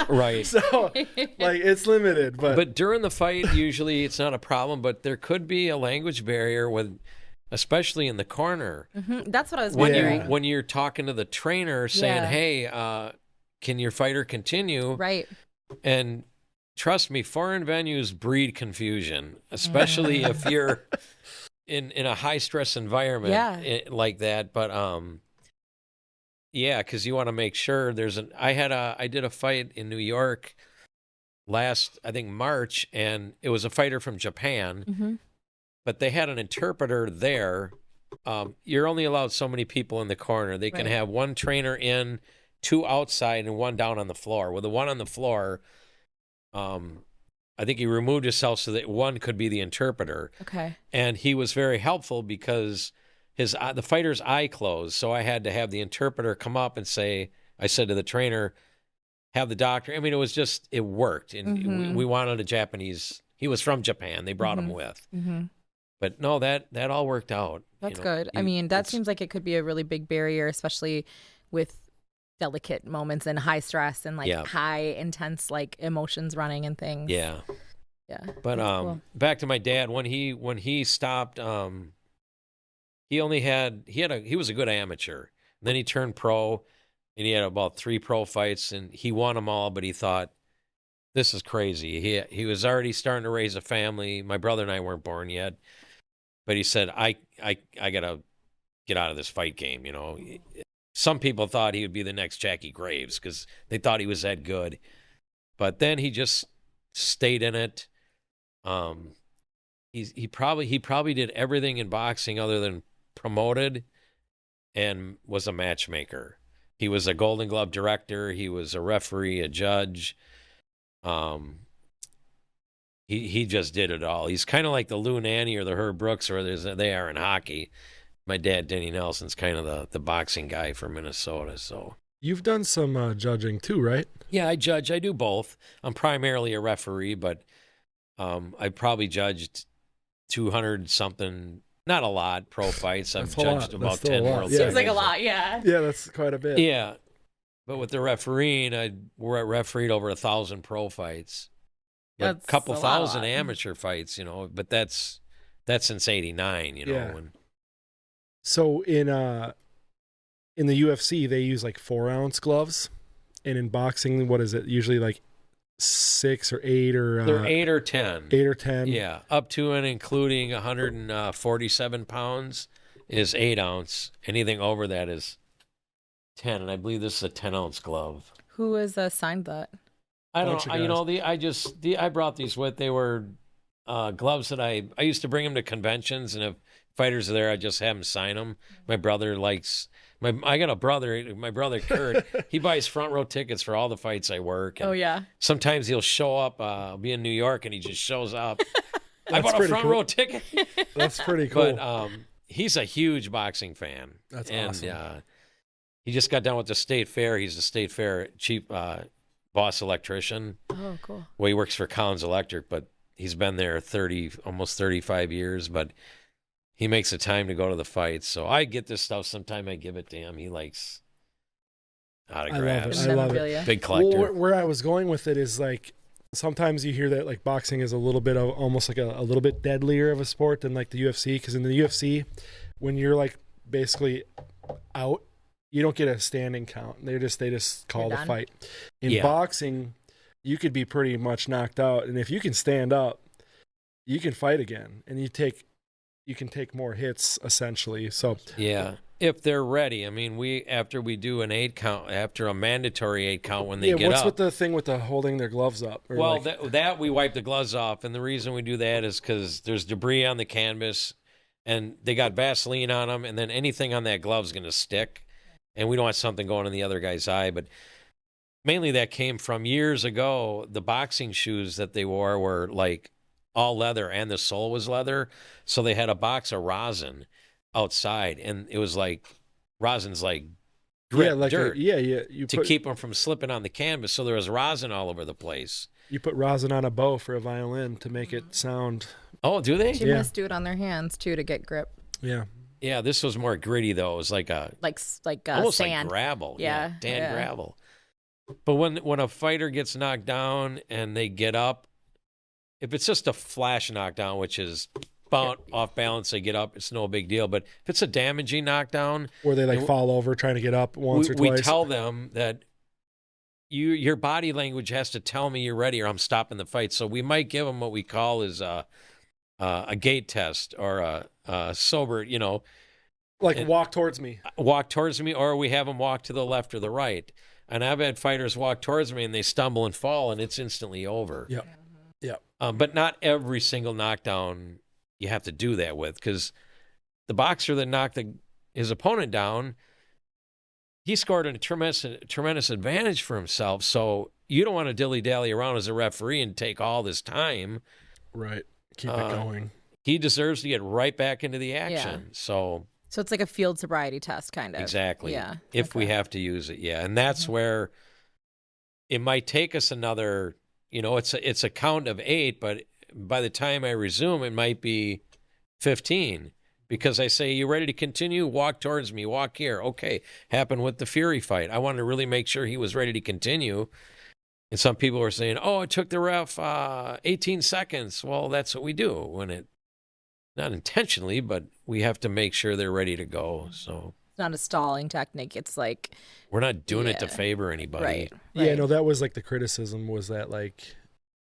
Right. So, like, it's limited, but during the fight, usually it's not a problem. But there could be a language barrier especially in the corner. Mm-hmm. That's what I was wondering. When you're talking to the trainer, saying, "Hey, can your fighter continue?" Right. And trust me, foreign venues breed confusion, especially if you're in a high stress environment like that. But because you want to make sure I did a fight in New York last, I think, March, and it was a fighter from Japan, but they had an interpreter there. You're only allowed so many people in the corner. They can have one trainer in, 2 outside, and 1 down on the floor. Well, the 1 on the floor, I think he removed himself so that 1 could be the interpreter. Okay. And he was very helpful because the fighter's eye closed, so I had to have the interpreter come up and say, I said to the trainer, have the doctor. I mean, it worked. And we wanted a Japanese, he was from Japan. They brought him with. Mm-hmm. But no, that all worked out. That's good. I mean, that seems like it could be a really big barrier, especially with delicate moments and high stress and high intense emotions running and things. Yeah. But cool. Back to my dad, when he stopped, he was a good amateur. And then he turned pro, and he had about 3 pro fights, and he won them all. But he thought, this is crazy. He was already starting to raise a family. My brother and I weren't born yet, but he said, I gotta get out of this fight game. You know, some people thought he would be the next Jackie Graves because they thought he was that good, but then he just stayed in it. He probably did everything in boxing other than promoted, and was a matchmaker. He was a Golden Glove director. He was a referee, a judge. He just did it all. He's kind of like the Lou Nanne or the Herb Brooks, or they are in hockey. My dad, Denny Nelson's kind of the boxing guy from Minnesota. So you've done some judging too, right? Yeah, I judge. I do both. I'm primarily a referee, but I probably judged 200 something. Not a lot, pro fights. I've judged about 10 world series. Seems like a lot, yeah. Yeah, that's quite a bit. Yeah. But with the refereeing, we're refereed over 1,000 pro fighs. But a couple thousand amateur fights, you know, but that's since 89, you know. Yeah. So in the UFC, they use 4-ounce gloves. And in boxing, what is it? Usually like 6 or 8 or they're 8 or 10. 8 or 10. Yeah, up to and including 147 pounds is 8 ounce. Anything over that is 10, and I believe this is a 10-ounce glove. Who has signed that? I don't know. You know, I brought these with. They were gloves that I used to bring them to conventions, and if fighters are there, I just have them sign them. My brother likes. I got a brother. My brother Kurt. He buys front row tickets for all the fights I work. Oh yeah. Sometimes he'll show up. I'll be in New York, and he just shows up. I bought a front row ticket. That's pretty cool. But he's a huge boxing fan. That's awesome. He just got done with the state fair. He's the state fair chief boss electrician. Oh, cool. Well, he works for Collins Electric, but he's been there almost 35 years. But he makes the time to go to the fights. So I get this stuff. Sometime I give it to him. He likes autographs. I love it. Big collector. Well, where I was going with it is like sometimes you hear that like boxing is a little bit of almost like a little bit deadlier of a sport than like the UFC, because in the UFC, when you're like basically out, you don't get a standing count. They just call the fight. In boxing, you could be pretty much knocked out, and if you can stand up, you can fight again, and you can take more hits essentially. So yeah, if they're ready. I mean, after we do an 8 count, after a mandatory 8 count when they get up. What's with the thing with the holding their gloves up? Well, that we wipe the gloves off, and the reason we do that is because there's debris on the canvas, and they got Vaseline on them, and then anything on that glove is going to stick. And we don't want something going in the other guy's eye. But mainly that came from years ago. The boxing shoes that they wore were like all leather, and the sole was leather. So they had a box of rosin outside, and it was like rosin's like grit, dirt. To keep them from slipping on the canvas. So there was rosin all over the place. You put rosin on a bow for a violin to make it sound. Oh, do they? Gymnasts do it on their hands too to get grip. Yeah. Yeah, this was more gritty though. It was like almost sand. like gravel. Yeah, gravel. But when a fighter gets knocked down and they get up, if it's just a flash knockdown, which is off balance, they get up, it's no big deal. But if it's a damaging knockdown, where they fall over trying to get up once or twice, we tell them that your body language has to tell me you're ready, or I'm stopping the fight. So we might give them what we call is a gait test or a sober, like walk towards me, or we have them walk to the left or the right. And I've had fighters walk towards me and they stumble and fall, and it's instantly over. Yep. But not every single knockdown you have to do that with, because the boxer that knocked his opponent down, he scored a tremendous advantage for himself. So you don't want to dilly-dally around as a referee and take all this time. Right. Keep it going. He deserves to get right back into the action. Yeah. So it's like a field sobriety test, kind of. Exactly. Yeah. If we have to use it, yeah. And that's where it might take us another, it's a count of 8, but by the time I resume, it might be 15. Because I say, you ready to continue? Walk towards me. Walk here. Okay. Happened with the Fury fight. I wanted to really make sure he was ready to continue. And some people were saying, oh, it took the ref 18 seconds. Well, that's what we do when not intentionally, but we have to make sure they're ready to go. So it's not a stalling technique. It's like we're not doing it to favor anybody. Right. Yeah, no, that was like the criticism was that like,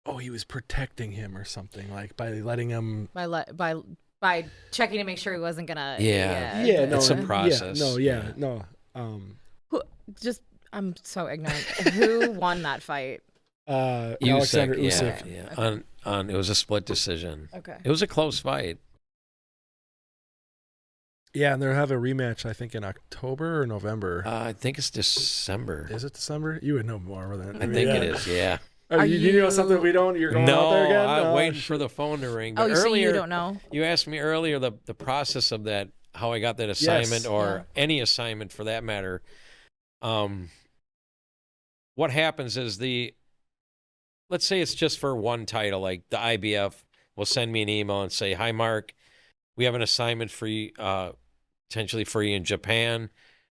oh, he was protecting him or something, like by letting him by checking to make sure he wasn't gonna. Yeah, no, it's a process. I'm so ignorant. Who won that fight? Alexander Usyk. Yeah. On it was a split decision. Okay. It was a close fight. Yeah, and they'll have a rematch, I think, in October or November. I think it's December. Is it December? You would know more than I think it is. Yeah. You know something we don't? You're going out there again? I'm waiting for the phone to ring. But so you don't know? You asked me earlier the process of that, how I got that assignment, or any assignment for that matter. What happens is let's say it's just for one title, like the IBF will send me an email and say, hi, Mark, we have an assignment for you, potentially for you in Japan.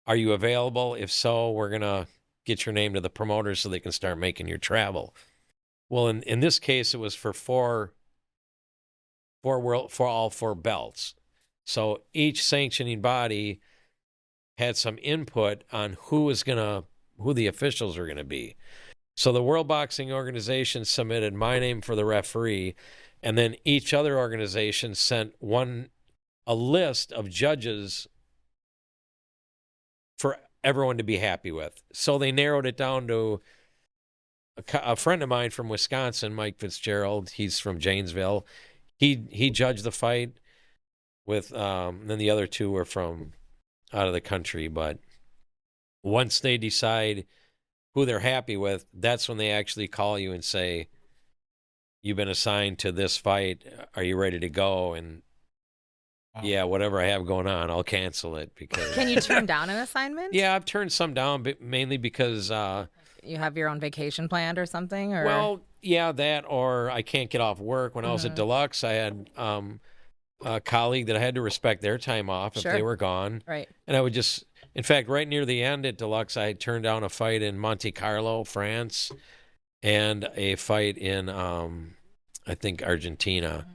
Are you available? If so, we're going to get your name to the promoters so they can start making your travel. Well, in this case, it was for all 4 belts. So each sanctioning body had some input on who was going to who the officials are going to be. So the World Boxing Organization submitted my name for the referee, and then each other organization sent a list of judges for everyone to be happy with. So they narrowed it down to a friend of mine from Wisconsin, Mike Fitzgerald. He's from Janesville. He judged the fight with, then the other two were from out of the country. But once they decide who they're happy with, that's when they actually call you and say, you've been assigned to this fight. Are you ready to go? And yeah, whatever I have going on, I'll cancel it. Because Can you turn down an assignment? Yeah, I've turned some down, but mainly because you have your own vacation planned or something? Or well, yeah, that, or I can't get off work. When I was at Deluxe, I had a colleague that I had to respect their time off if they were gone. Right. And I would just, in fact, right near the end at Deluxe, I turned down a fight in Monte Carlo, France, and a fight in, I think, Argentina.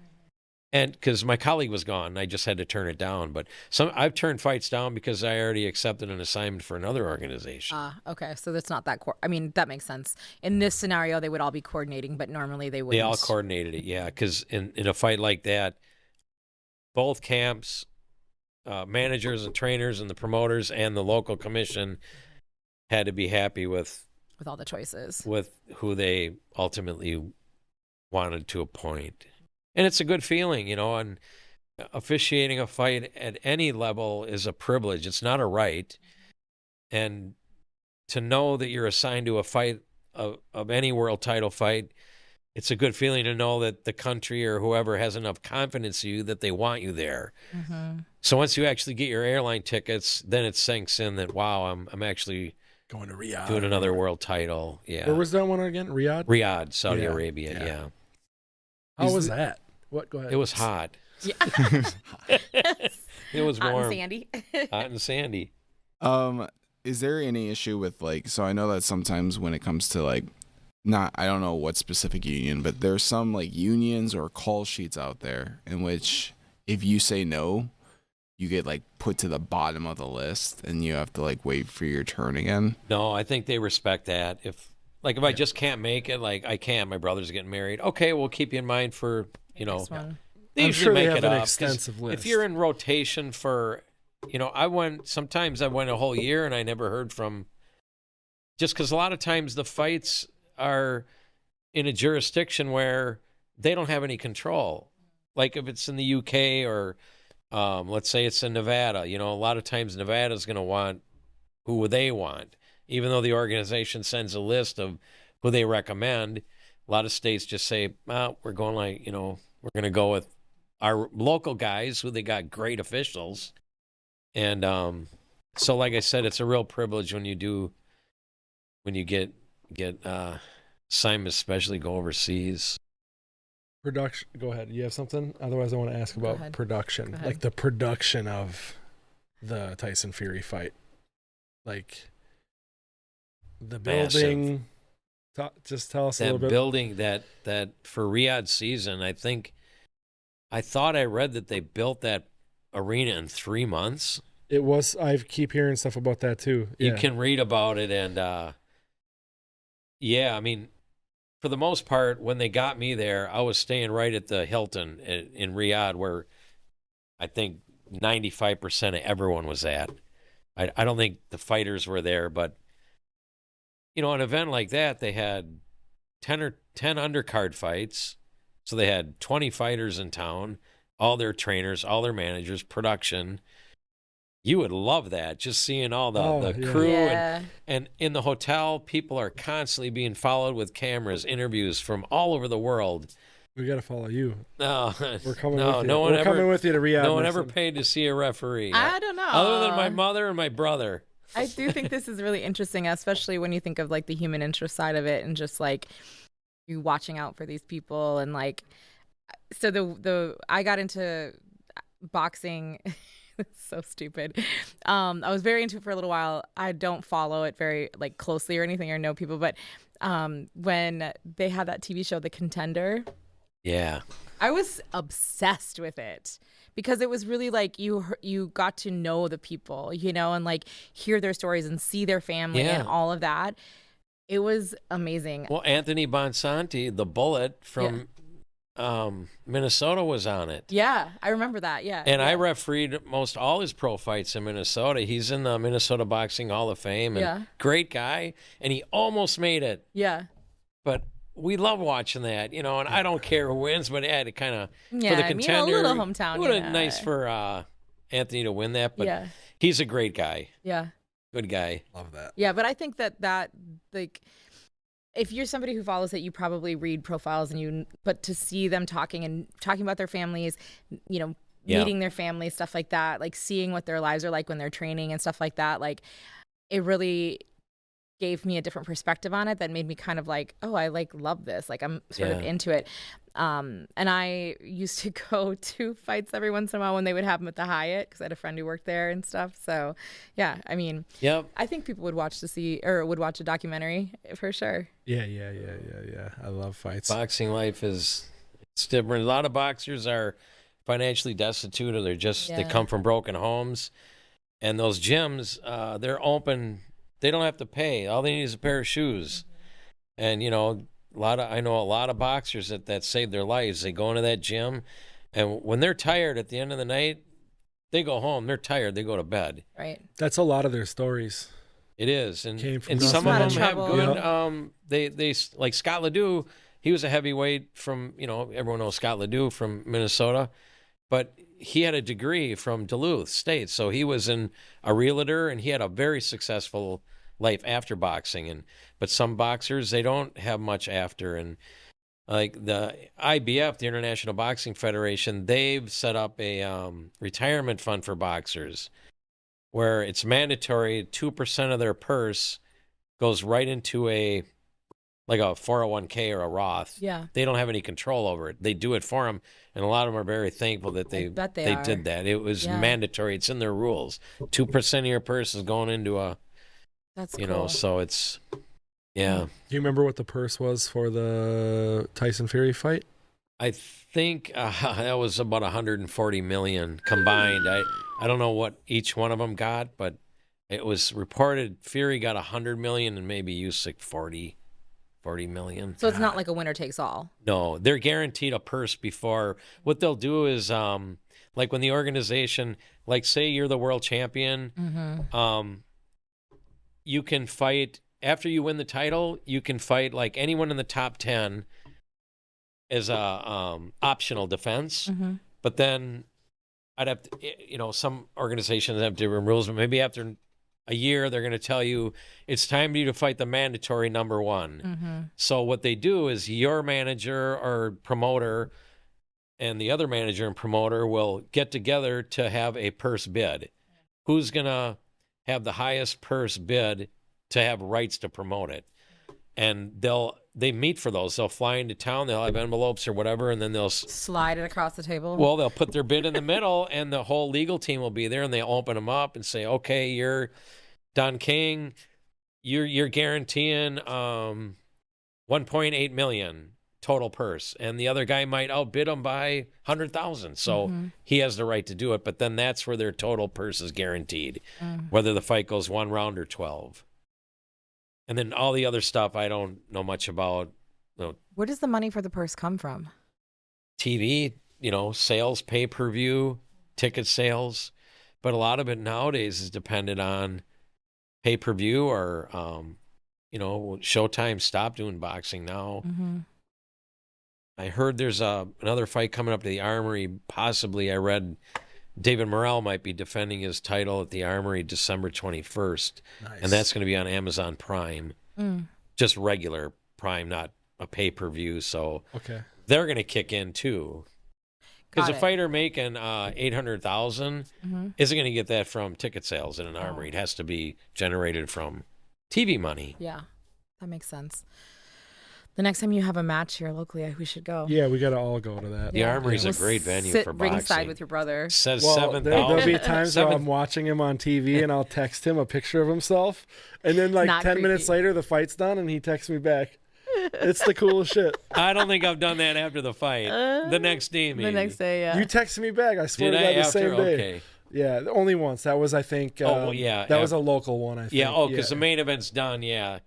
And because my colleague was gone, I just had to turn it down. But I've turned fights down because I already accepted an assignment for another organization. Okay. So that's not that. I mean, that makes sense. In this scenario, they would all be coordinating, but normally they wouldn't. They all coordinated it, yeah. Because in a fight like that, both camps, managers and trainers and the promoters and the local commission had to be happy with all the choices, with who they ultimately wanted to appoint. And it's a good feeling, you know, and officiating a fight at any level is a privilege. It's not a right. And to know that you're assigned to a fight of any world title fight, it's a good feeling to know that the country or whoever has enough confidence in you that they want you there. Mm-hmm. So once you actually get your airline tickets, then it sinks in that, wow, I'm actually going to Riyadh, doing another world title. Yeah. Where was that one again? Riyadh, Saudi Arabia. Yeah. How was that? What? Go ahead. It was hot. Yeah. It was warm. Hot and sandy. Hot and sandy. Is there any issue with, like, so I know that sometimes when it comes to, like, I don't know what specific union, but there's some, like, unions or call sheets out there in which if you say no, you get, like, put to the bottom of the list and you have to, like, wait for your turn again. No, I think they respect that. If I just can't make it, like I can't, my brother's getting married. Okay, we'll keep you in mind for, you know, they usually make it up. An extensive list. If you're in rotation for, you know, sometimes I went a whole year and I never heard from, just because a lot of times the fights are in a jurisdiction where they don't have any control. Like if it's in the UK or let's say it's in Nevada, you know, a lot of times Nevada's going to want who they want. Even though the organization sends a list of who they recommend, a lot of states just say, we're going we're going to go with our local guys who they got great officials. And so like I said, it's a real privilege when you get assignments, especially go overseas. Production. Go ahead. You have something? Otherwise, I want to ask about production, like the production of the Tyson Fury fight, like the building. Just tell us a little bit. That building that for Riyadh season, I thought I read that they built that arena in 3 months. It was. I keep hearing stuff about that too. You can read about it, and yeah, I mean, for the most part, when they got me there, I was staying right at the Hilton in Riyadh, where I think 95% of everyone was at. I don't think the fighters were there, but you know, an event like that, they had 10 undercard fights, so they had 20 fighters in town, all their trainers, all their managers, production. You would love that, just seeing all the crew. Yeah. And in the hotel, people are constantly being followed with cameras, interviews from all over the world. We got to follow you. No, we're coming with you. No one we're coming with you to Riyadh. No one ever paid to see a referee. I don't know. Other than my mother and my brother. I do think this is really interesting, especially when you think of like the human interest side of it and just like you watching out for these people. And like, so I got into boxing. It's so stupid. I was very into it for a little while. I don't follow it very like closely or anything or know people, but when they had that TV show, The Contender, yeah, I was obsessed with it because it was really like you got to know the people, and like hear their stories and see their family and all of that. It was amazing. Well, Anthony Bonsanti, the Bullet from Minnesota, was on it. Yeah, I remember that. Yeah. And I refereed most all his pro fights in Minnesota. He's in the Minnesota Boxing Hall of Fame. And great guy. And he almost made it. Yeah. But we love watching that, and I don't care who wins, but it kind of, for the contender, a little hometown. It would have been nice for Anthony to win that, but he's a great guy. Yeah. Good guy. Love that. Yeah, but I think that like, if you're somebody who follows it, you probably read profiles but to see them talking about their families, meeting their families, stuff like that, like seeing what their lives are like when they're training and stuff like that, like it really gave me a different perspective on it that made me kind of like, oh, I like love this. Like I'm sort of into it. And I used to go to fights every once in a while when they would have them at the Hyatt because I had a friend who worked there and stuff. So yeah, I mean, I think people would watch a documentary for sure. Yeah. I love fights. Boxing life it's different. A lot of boxers are financially destitute, or they come from broken homes, and those gyms, they're open. They don't have to pay. All they need is a pair of shoes. And, I know a lot of boxers that saved their lives. They go into that gym, and when they're tired at the end of the night, they go home. They're tired. They go to bed. Right. That's a lot of their stories. It is. And some of them have trouble. good, they like Scott Ledoux, he was a heavyweight from, everyone knows Scott Ledoux from Minnesota, but he had a degree from Duluth State. So he was a realtor, and he had a very successful life after boxing. But some boxers, they don't have much after. And like the IBF, the International Boxing Federation, they've set up a retirement fund for boxers where it's mandatory 2% of their purse goes right into like a 401k or a Roth. Yeah. They don't have any control over it. They do it for them, and a lot of them are very thankful that they did that. It was mandatory. It's in their rules. 2% of your purse is going into a. That's cool. So it's, yeah. Do you remember what the purse was for the Tyson Fury fight? I think that was about 140 million combined. I don't know what each one of them got, but it was reported Fury got 100 million and maybe Usyk 40 million. So it's not like a winner takes all. No, they're guaranteed a purse before. What they'll do is, like when the organization, like say you're the world champion, you can fight, after you win the title, you can fight like anyone in the top 10 as a optional defense. But then I'd have to, some organizations have different rules, but maybe after a year, they're going to tell you it's time for you to fight the mandatory number one. So what they do is your manager or promoter and the other manager and promoter will get together to have a purse bid. Who's going to have the highest purse bid to have rights to promote it? And they meet for those. They'll fly into town. They'll have envelopes or whatever, and then they'll slide it across the table. Well, they'll put their bid in the middle, and the whole legal team will be there, and they'll open them up and say, "Okay, you're Don King. You're guaranteeing 1.8 million total purse, and the other guy might outbid him by 100,000. So he has the right to do it. But then that's where their total purse is guaranteed, whether the fight goes 1 round or 12. And then all the other stuff I don't know much about. Where does the money for the purse come from? TV, sales, pay-per-view, ticket sales. But a lot of it nowadays is dependent on pay-per-view or, Showtime stopped doing boxing now. I heard there's another fight coming up to the Armory. Possibly, I read David Morrell might be defending his title at the Armory December 21st. Nice. And that's going to be on Amazon Prime. Just regular Prime, not a pay-per-view. So they're going to kick in too. Because a fighter making $800,000 isn't going to get that from ticket sales in an Armory. It has to be generated from TV money. Yeah, that makes sense. The next time you have a match here locally, we should go. Yeah, we got to all go to that. The Armory's a great venue for boxing. Ringside with your brother. Says 7,000. There'll be times where I'm watching him on TV and I'll text him a picture of himself, and then like 10 minutes later the fight's done and he texts me back. It's the coolest shit. I don't think I've done that after the fight. The next day, maybe. The next day, yeah. You texted me back. I swear Did to God, I the after? same day. Okay. Yeah, only once. That was, I think. That was a local one. I think. Yeah. Oh, because the main event's done. Yeah.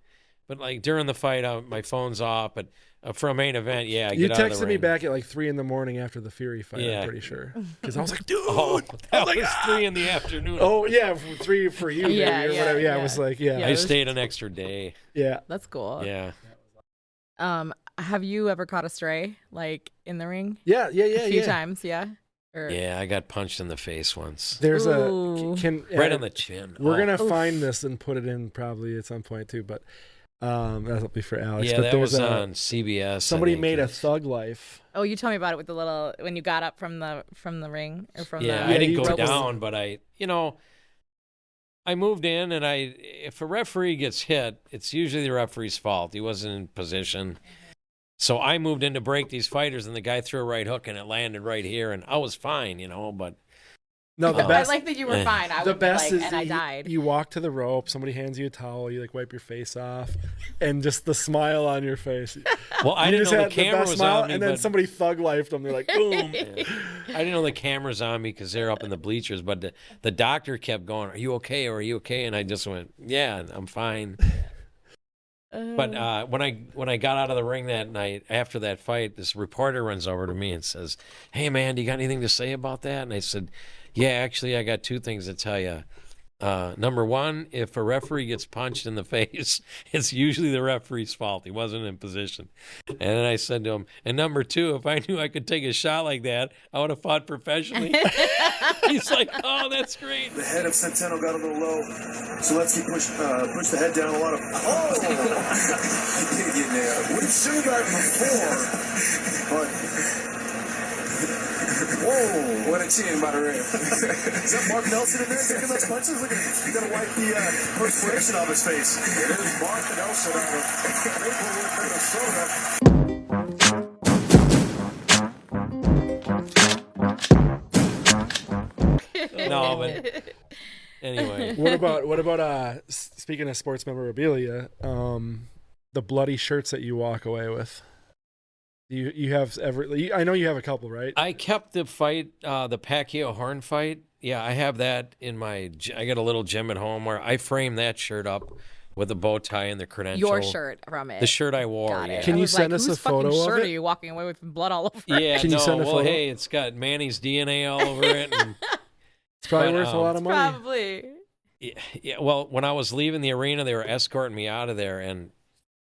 But like during the fight, my phone's off. But for a main event, yeah, I you get out of the texted me ring. back at like 3 a.m. after the Fury fight. Yeah. I'm pretty sure because I was like, dude. Oh, that was like, 3 in the afternoon. Oh yeah, 3 for you, maybe, Yeah, or whatever. yeah. I was like, yeah. I stayed an extra day. Yeah. That's cool. Yeah. Have you ever caught a stray like in the ring? Yeah. A few times, yeah. Yeah, I got punched in the face once. There's Ooh. Right on the chin. We're gonna find this and put it in probably at some point too, but that'll be for Alex. Yeah, but that there was on CBS. Somebody made a Thug Life. Oh, you told me about it with the little when you got up from the ring or from the I didn't go ropes. down, but I moved in, and if a referee gets hit, it's usually the referee's fault. He wasn't in position. So I moved in to break these fighters, and the guy threw a right hook, and it landed right here, and I was fine, but... No, the best. I like that you were fine. I the would be best like, is and I died. You walk to the rope, somebody hands you a towel, you like wipe your face off, and just the smile on your face. Well, I didn't know the camera was on me, and then somebody Thug Lifed them. They're like, boom. Yeah. I didn't know the camera's on me because they're up in the bleachers, but the doctor kept going, "Are you okay? Or are you okay?" And I just went, "Yeah, I'm fine." But when I got out of the ring that night after that fight, this reporter runs over to me and says, "Hey man, do you got anything to say about that?" And I said, "Yeah, actually, I got 2 things to tell you. Number one, if a referee gets punched in the face, it's usually the referee's fault. He wasn't in position." And then I said to him, "And number 2, if I knew I could take a shot like that, I would have fought professionally." He's like, "Oh, that's great." The head of Centeno got a little low, so let's keep push the head down a lot of. Oh, getting there. We've seen that before, but. Whoa, what a chin, by the way. Is that Mark Nelson in there taking those punches? Look at him. He's going to wipe the perspiration off his face. It is Mark Nelson out of Minnesota. No, but anyway. What about speaking of sports memorabilia, the bloody shirts that you walk away with? You have I know you have a couple, right? I kept the fight, the Pacquiao Horn fight. Yeah, I have that in I got a little gym at home where I frame that shirt up with the bow tie and the credential. Your shirt from it. The shirt I wore. Got it. Yeah. Can you send us a photo of shirt it? Are you walking away with blood all over? Yeah, Can you send a photo? Hey, it's got Manny's DNA all over it. And, It's probably worth a lot of money. Probably. yeah. Well, when I was leaving the arena, they were escorting me out of there, and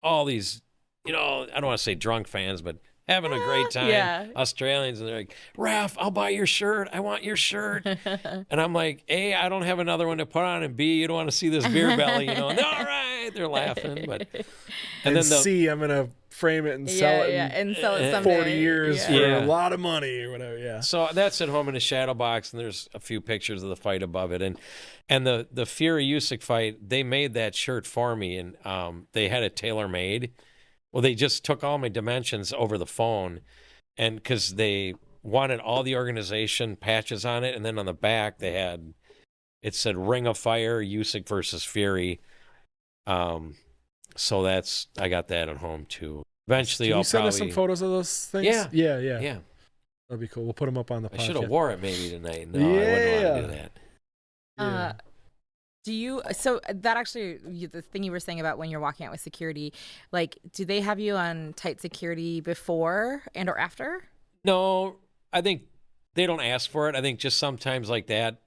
all these, I don't want to say drunk fans, but having a great time. Yeah. Australians, and they're like, "Raf, I'll buy your shirt. I want your shirt." And I'm like, A, I don't have another one to put on, and B, you don't want to see this beer belly, And all right, they're laughing, but And then C, I'm gonna frame it and sell it. And sell it someday. 40 years for a lot of money or whatever. Yeah. So that's at home in a shadow box, and there's a few pictures of the fight above it, and the Fury Usyk fight, they made that shirt for me, and they had it tailor made. Well, they just took all my dimensions over the phone, and because they wanted all the organization patches on it, and then on the back it said Ring of Fire, Usyk versus Fury. So I got that at home too. Eventually, Can I'll you send probably us some photos of those things? Yeah. Yeah. That'd be cool. We'll put them up on the podcast. I should have wore it maybe tonight. No, I wouldn't want to do that. Yeah. Do you, so that actually, the thing you were saying about when you're walking out with security, like, do they have you on tight security before and or after? No, I think they don't ask for it. I think just sometimes like that,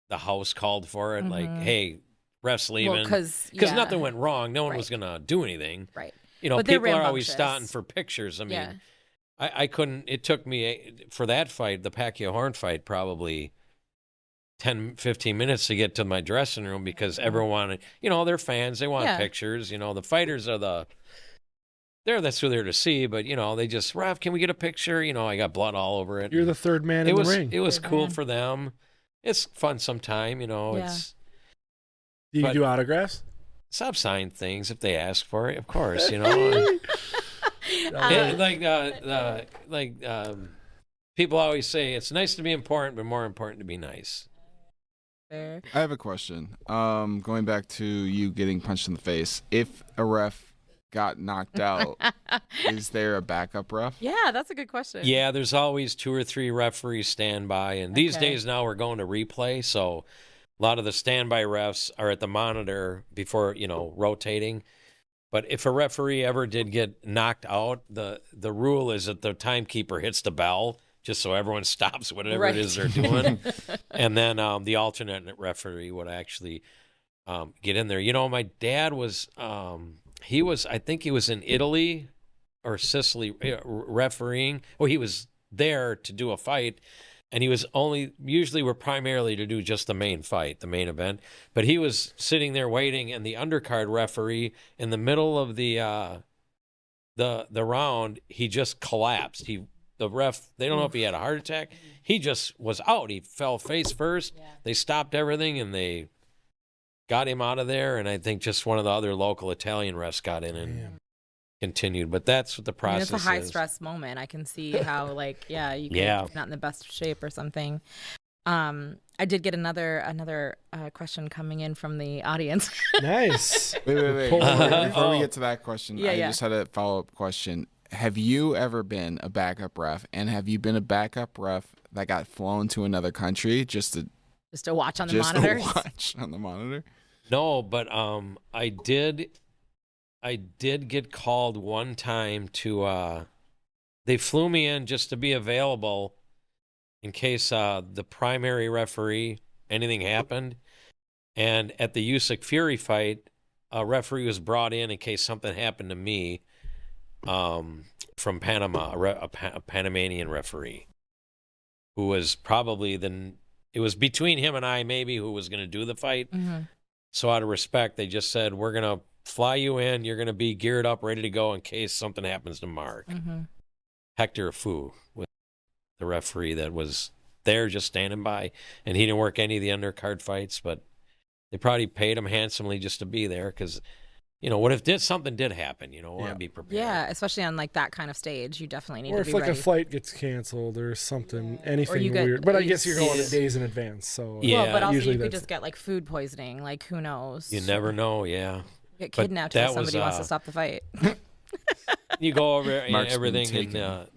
the house called for it. Like, hey, ref's leaving. Because nothing went wrong. No one was going to do anything. Right. But people are always starting for pictures. I mean, I couldn't, it took me, for that fight, the Pacquiao Horn fight, probably 10, 15 minutes to get to my dressing room because everyone wanted, they're fans. They want pictures. The fighters are that's who they're to see. But, they just, Raf, can we get a picture? I got blood all over it. You're the third man in the ring. It was cool for them. It's fun sometime, it's. Do you do autographs? Stop sign things if they ask for it, of course, people always say it's nice to be important, but more important to be nice. I have a question. Going back to you getting punched in the face, if a ref got knocked out, is there a backup ref? Yeah, that's a good question. Yeah, there's always 2 or 3 referees standby, and these days now we're going to replay, so a lot of the standby refs are at the monitor before, rotating. But if a referee ever did get knocked out, the rule is that the timekeeper hits the bell just so everyone stops whatever it is they're doing. And then the alternate referee would actually get in there. My dad was, I think he was in Italy or Sicily refereeing. Well, he was there to do a fight. And he was usually we're primarily to do just the main fight, the main event. But he was sitting there waiting, and the undercard referee in the middle of the round, he just collapsed. The ref, they don't know if he had a heart attack. He just was out. He fell face first. Yeah. They stopped everything, and they got him out of there. And I think just one of the other local Italian refs got in and continued, but that's what the process is. It's a high stress moment. I can see how, you're not in the best shape or something. I did get another question coming in from the audience. Nice. Wait. Before we get to that question, I just had a follow-up question. Have you ever been a backup ref, and have you been a backup ref that got flown to another country just to watch on the monitor? Just to watch on the monitor? No, but I did get called one time to they flew me in just to be available in case the primary referee, anything happened. And at the Usyk Fury fight, a referee was brought in case something happened to me from Panama, a Panamanian referee who was probably it was between him and I maybe who was going to do the fight. Mm-hmm. So out of respect, they just said, we're going to fly you in. You're going to be geared up, ready to go in case something happens to Mark. Mm-hmm. Hector Fu was the referee that was there just standing by, and he didn't work any of the undercard fights, but they probably paid him handsomely just to be there because, what if something did happen? Want to be prepared. Yeah, especially on that kind of stage, you definitely need to be ready. Or if a flight gets canceled or something, anything weird. But I guess you're going days in advance, so but also you could just get food poisoning. Who knows? You never know. Yeah. Get kidnapped if somebody wants to stop the fight. You go over everything, and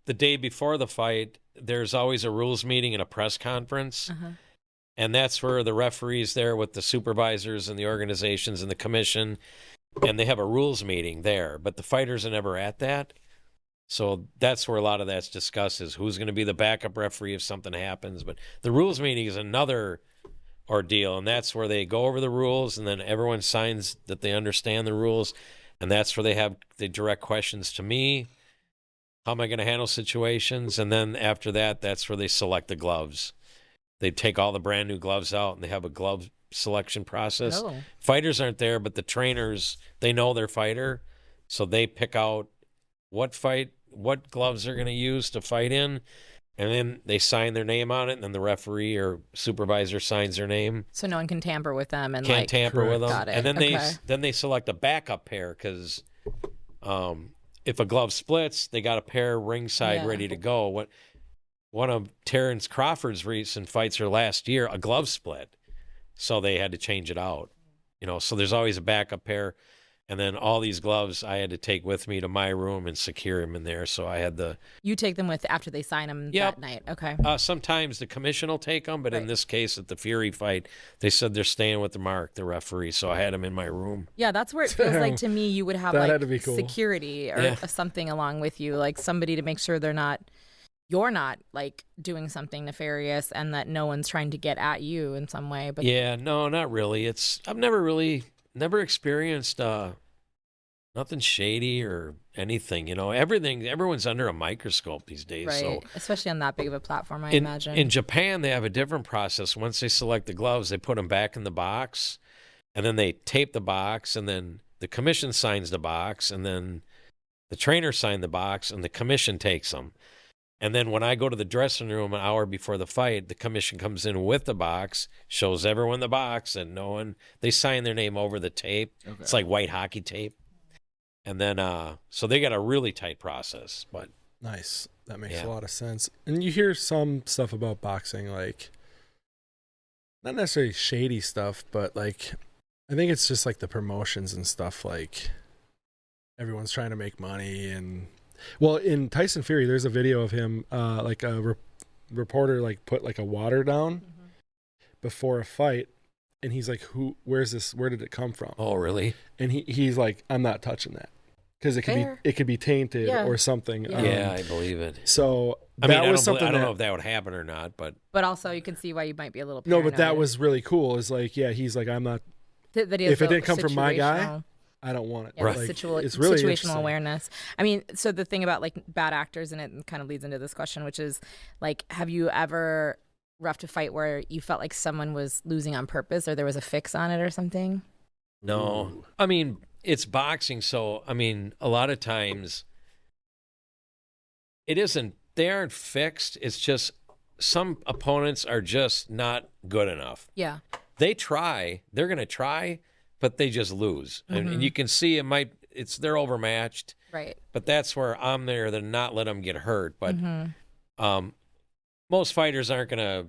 the day before the fight, there's always a rules meeting and a press conference, and that's where the referees there with the supervisors and the organizations and the commission, and they have a rules meeting there. But the fighters are never at that, so that's where a lot of that's discussed: is who's going to be the backup referee if something happens. But the rules meeting is another ordeal, and that's where they go over the rules, and then everyone signs that they understand the rules, and that's where they direct questions to me. How am I going to handle situations? And then after that, that's where they select the gloves. They take all the brand new gloves out, and they have a glove selection process. Oh. Fighters aren't there, but the trainers, they know their fighter, so they pick out what gloves they're going to use to fight in. And then they sign their name on it, and then the referee or supervisor signs their name. So no one can tamper with them and can't tamper with them. Got it. And then they select a backup pair because if a glove splits, they got a pair ringside ready to go. One of Terrence Crawford's recent fights or last year, a glove split, so they had to change it out. So there's always a backup pair. And then all these gloves I had to take with me to my room and secure them in there. So I had You take them with after they sign them that night. Okay. Sometimes the commission will take them, but in this case at the Fury fight, they said they're staying with the referee. So I had them in my room. Yeah, that's where it feels like to me you would have had to be cool. Security or something along with you, like somebody to make sure you're not doing something nefarious and that no one's trying to get at you in some way. But no, not really. I've never experienced nothing shady or anything. Everyone's under a microscope these days. Right, so especially on that big of a platform, I imagine. In Japan, they have a different process. Once they select the gloves, they put them back in the box, and then they tape the box, and then the commission signs the box, and then the trainer signs the box, and the commission takes them. And then when I go to the dressing room an hour before the fight, the commission comes in with the box, shows everyone the box, and they sign their name over the tape. Okay. It's like white hockey tape. And then, so they got a really tight process. But nice. That makes a lot of sense. And you hear some stuff about boxing, not necessarily shady stuff, but I think it's just the promotions and stuff, everyone's trying to make money. And well, in Tyson Fury, there's a video of him, like a reporter like put like a water down before a fight, and he's like, where's this, where did it come from? Oh, really? And he's like, I'm not touching that, because it could be tainted or something. Yeah, I believe it. So I mean, was something I don't know if that would happen or not, but also you can see why you might be a little paranoid. no, but that was really cool. Is like, yeah, he's like, I'm not. If it didn't come from my guy, I don't want it. Yeah, right. Like, it's really situational awareness. I mean, so the thing about like bad actors, and it kind of leads into this question, which is like, have you ever roughed a fight where you felt like someone was losing on purpose, or there was a fix on it or something? no. Ooh. I mean, it's boxing, so I mean, a lot of times they aren't fixed. It's just some opponents are just not good enough. Yeah. They're going to try, but they just lose. And you can see they're overmatched. Right. But that's where I'm there to not let them get hurt. But most fighters aren't going to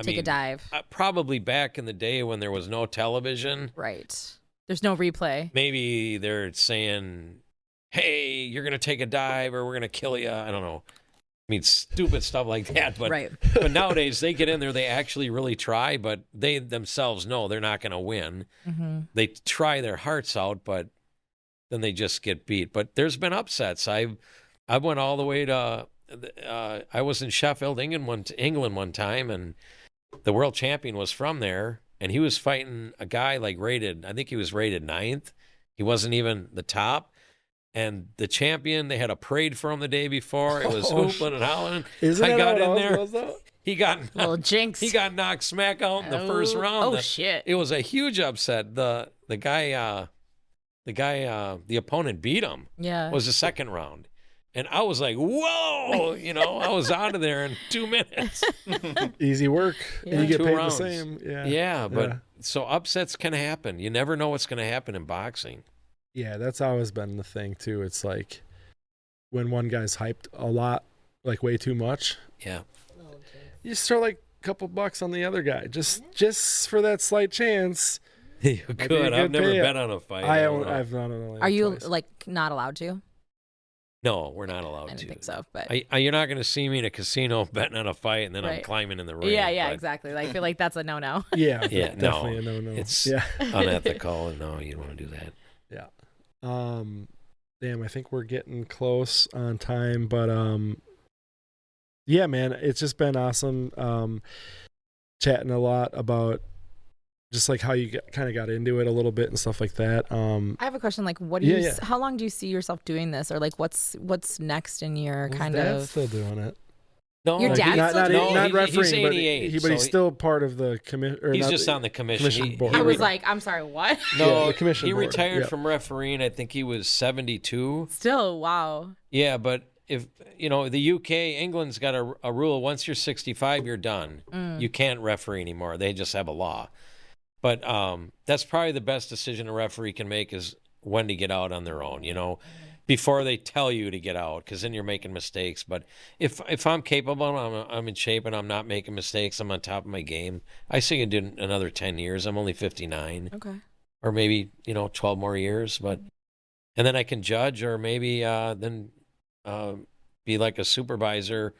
take a dive. Probably back in the day when there was no television. Right. There's no replay. Maybe they're saying, hey, you're going to take a dive or we're going to kill you. I don't know. I mean, stupid stuff like that. But, right. But nowadays, they get in there, they actually really try, but they themselves know they're not going to win. They try their hearts out, but then they just get beat. But there's been upsets. I went all the way to, I was in Sheffield, England one time, and the world champion was from there, and he was fighting a guy like I think he was rated 9th. He wasn't even the top. And the champion, they had a parade for him the day before. It was hooping and hollering. I got in there. He got little jinx. He got knocked smack out in the first round. Oh shit! It was a huge upset. The opponent beat him. Yeah, it was the second round, and I was like, whoa! I was out of there in 2 minutes. Easy work. Yeah. And you get 2 paid rounds. the same. Yeah. Yeah, but so upsets can happen. You never know what's going to happen in boxing. Yeah, that's always been the thing too. It's like when one guy's hyped a lot, like way too much. Yeah. You just throw like a couple bucks on the other guy, just for that slight chance. You could. I've never bet on a fight. I've not. Only Are you twice. like not allowed to? No, we're not allowed I to. didn't think so, but You're not going to see me in a casino betting on a fight, and then I'm Right. climbing in the ring. yeah, but exactly. I feel like that's a no-no. Yeah, Yeah, definitely no. a no. It's yeah. unethical, and no, you don't want to do that. Yeah. Damn, I think we're getting close on time, but yeah, man, it's just been awesome. Chatting a lot about just like how you kind of got into it a little bit and stuff like that. I have a question. Like, what do you? How long do you see yourself doing this, or like, what's next in your kind Dad's of? still doing it. No, Your dad's still doing it? not refereeing, he's 88, but he's still part of the commission. He's just on the commission board. I was like, I'm sorry, what? No, the commission he board. retired Yeah. from refereeing. I think he was 72. Still, wow. Yeah, but if the UK, England's got a rule: once you're 65, you're done. You can't referee anymore. They just have a law. But that's probably the best decision a referee can make is when to get out on their own. Before they tell you to get out, because then you're making mistakes. But if I'm capable, I'm in shape, and I'm not making mistakes, I'm on top of my game, I see it in another 10 years. I'm only 59. Okay. Or maybe 12 more years, and then I can judge, or maybe then be like a supervisor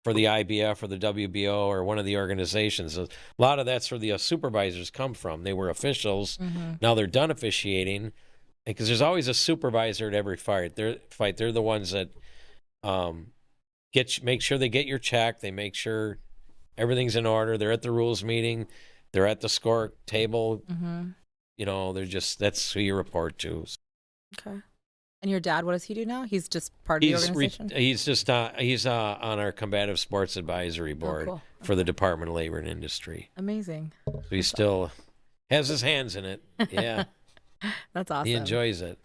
for the IBF or the WBO or one of the organizations. A lot of that's where the supervisors come from. They were officials. Now they're done officiating, because there's always a supervisor at every fight. They're the ones that make sure they get your check. They make sure everything's in order. They're at the rules meeting. They're at the score table. That's who you report to. Okay. And your dad, what does he do now? He's just part of the organization? He's on our combative sports advisory board cool. for the Department of Labor and Industry. Amazing. So he still has his hands in it. Yeah. That's awesome. He enjoys it.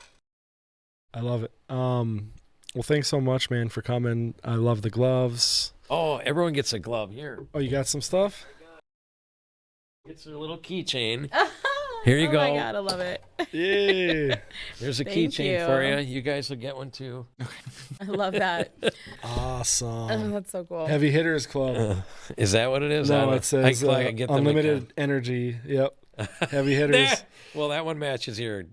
I love it. Well, thanks so much, man, for coming. I love the gloves. Oh, everyone gets a glove here. Oh, you got some stuff? It's a little keychain. Here you go. Oh my God, I love it. Yeah. There's a Thank keychain you. for you. You guys will get one too. I love that. Awesome. Oh, that's so cool. Heavy Hitters Club. Is that what it is? No, it says I get them unlimited energy. Yep. Heavy hitters. Well, that one matches your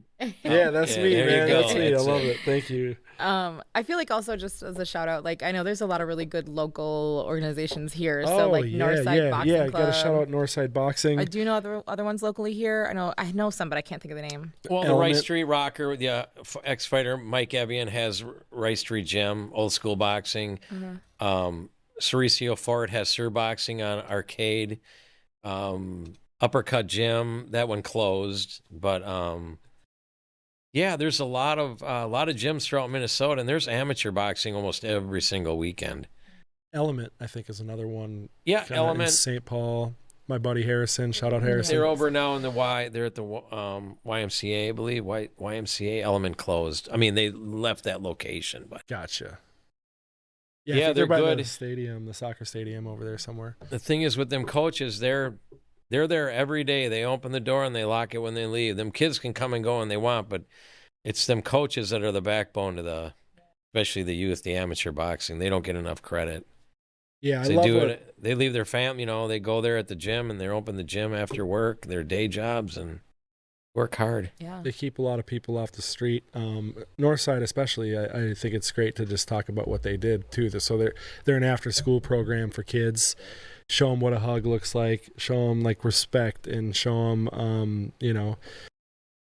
Yeah, that's me, there you man. go. That's me. I That's love it. it. Thank you. I feel like also just as a shout out, like I know there's a lot of really good local organizations here. So like Northside Boxing Club. Got to shout out Northside Boxing. Do you know other ones locally here? I know some, but I can't think of the name. Well, the Element. Rice Street Rocker, the ex-fighter Mike Evian has Rice Street Gym, old school boxing. Cericio Fort has Sir Boxing on Arcade. Uppercut Gym, that one closed, but yeah, there's a lot of gyms throughout Minnesota, and there's amateur boxing almost every single weekend. Element, I think, is another one. Yeah, Element. St. Paul. My buddy Harrison. Shout out Harrison. They're over now in the They're at the YMCA, I believe. YMCA. Element closed. I mean, they left that location, but Gotcha. Yeah, they're by good. the stadium, the soccer stadium over there somewhere. the thing is with them coaches, they're there every day. They open the door and they lock it when they leave. Them kids can come and go when they want, but it's them coaches that are the backbone to especially the youth, the amateur boxing. They don't get enough credit. Yeah, I They love do what, it. They leave their family. They go there at the gym and they open the gym after work, their day jobs, and work hard. Yeah. They keep a lot of people off the street. Northside especially, I think it's great to just talk about what they did too. So they're an after-school program for kids. Show them what a hug looks like. Show them like respect, and show them,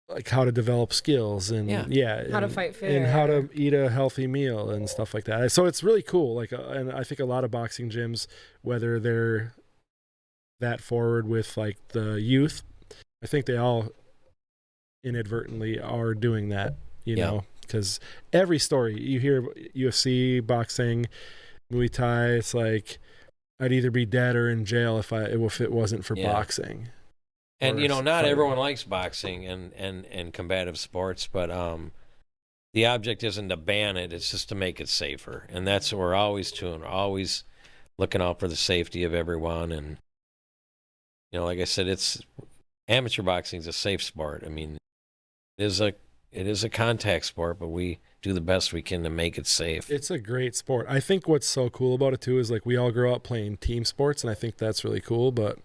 like how to develop skills and How to fight fair. and how to eat a healthy meal and stuff like that. So it's really cool. Like, and I think a lot of boxing gyms, whether they're that forward with like the youth, I think they all inadvertently are doing that, you know, because every story you hear, UFC, boxing, Muay Thai, it's like I'd either be dead or in jail if it wasn't for boxing. And not fighting. everyone likes boxing and combative sports, but the object isn't to ban it; it's just to make it safer, and that's what we're always doing. We're always looking out for the safety of everyone, and like I said, it's amateur boxing is a safe sport. I mean, it is a contact sport, but we do the best we can to make it safe. It's a great sport. I think what's so cool about it too is like we all grow up playing team sports, and I think that's really cool, but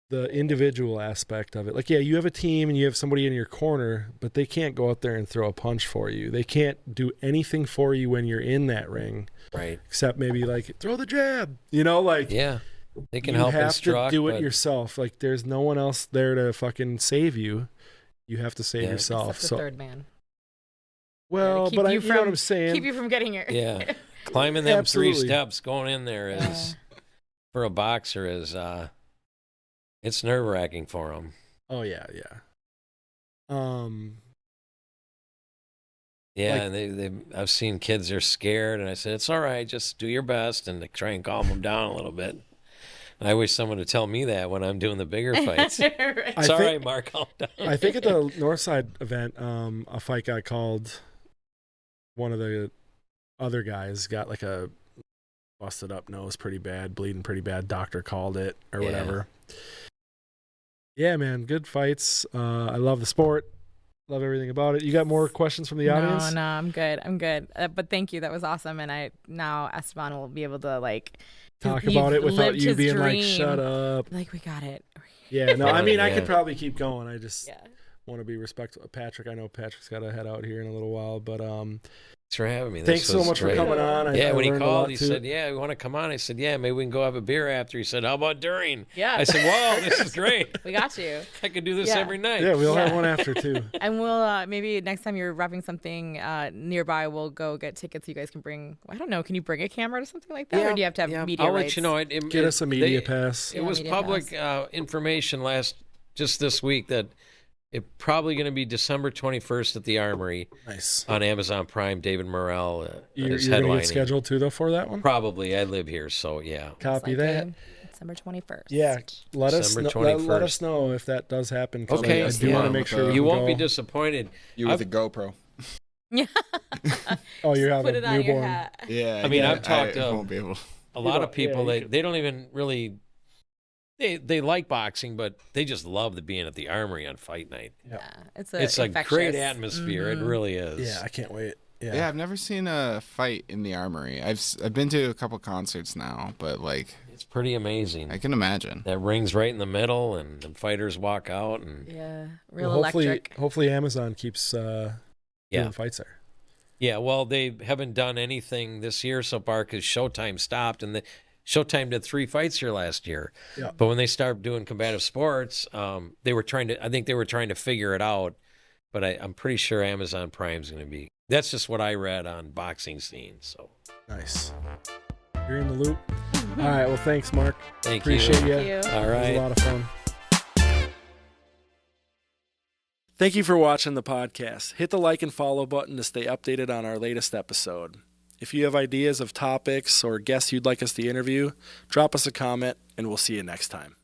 the individual aspect of it, like, you have a team and you have somebody in your corner, but they can't go out there and throw a punch for you. They can't do anything for you when you're in that ring, Right. except maybe like throw the jab, They can help you have instruct, to do it but yourself. Like, there's no one else there to fucking save you. You have to save yourself. Except the third man. Well, Keep but you you know what I'm saying. Keep you from getting hurt. yeah, climbing them Absolutely. 3 steps, going in there is for a boxer is it's nerve-wracking for them. Oh yeah. Yeah, Like- and they I've seen kids are scared, and I said it's all right, just do your best and try and calm them down a little bit. And I wish someone would tell me that when I'm doing the bigger fights. Right. It's all right, Mark, calm down. I think at the Northside event, a fight got called. One of the other guys got like a busted up nose pretty bad, bleeding pretty bad. Doctor called it or whatever. Yeah, man, good fights. I love the sport. Love everything about it. You got more questions from the audience? No, I'm good. But thank you. That was awesome. And now Esteban will be able to Talk you've about it without lived you his being like, dream. shut up. Like, we got it. Yeah, no, I mean, I Yeah. could probably keep going. I just Yeah. want to be respectful. Patrick, I know Patrick's got to head out here in a little while, but Thanks for having me. thanks This so was much great. for coming on. I When he learned a lot, called, he too. said, "Yeah, we want to come on." I said, "Yeah, maybe we can go have a beer after." He said, "How about during?" Yeah. I said, "Whoa, this is great. We got you. I could do this Yeah. every night." Yeah, we'll have Yeah. one after too. And we'll maybe next time you're wrapping something nearby, we'll go get tickets. You guys can bring. I don't know. Can you bring a camera to something like that, or do you have to have media I'll rights? let you know. Get us a media pass. It Yeah, was media public information just this week that it's probably going to be December 21st at the Armory Nice. on Amazon Prime. David Morrell You're is going to get headlining. scheduled too, though, for that one? Probably. I live here, so yeah. Copy that. December 21st. Yeah, let us December know, let 21st. us know if that does happen. 'Cause Okay. I do want to make sure we You can won't be go. disappointed. You with a GoPro. Yeah. Oh, you're having Put a it on your newborn. hat. Yeah. I mean, I've talked I to won't be able. a lot of Yeah, people. you They don't even really. They like boxing, but they just love the being at the Armory on fight night. Yeah, it's It's a infectious. great atmosphere. It Mhm. really is. Yeah, I can't wait. Yeah, I've never seen a fight in the Armory. I've been to a couple concerts now, but like It's pretty amazing. I can imagine. That ring's right in the middle, and the fighters walk out, and real hopefully, electric. Amazon keeps doing fights there. Yeah, well, they haven't done anything this year so far because Showtime stopped, and Showtime did 3 fights here last year. Yeah. But when they started doing combative sports, they were trying to figure it out. But I'm pretty sure Amazon Prime's going to be. That's just what I read on Boxing Scene. So nice. You're in the loop. All right. Well, thanks, Mark. Appreciate you. Thank you. All right. It was a lot of fun. Thank you for watching the podcast. Hit the like and follow button to stay updated on our latest episode. If you have ideas of topics or guests you'd like us to interview, drop us a comment, and we'll see you next time.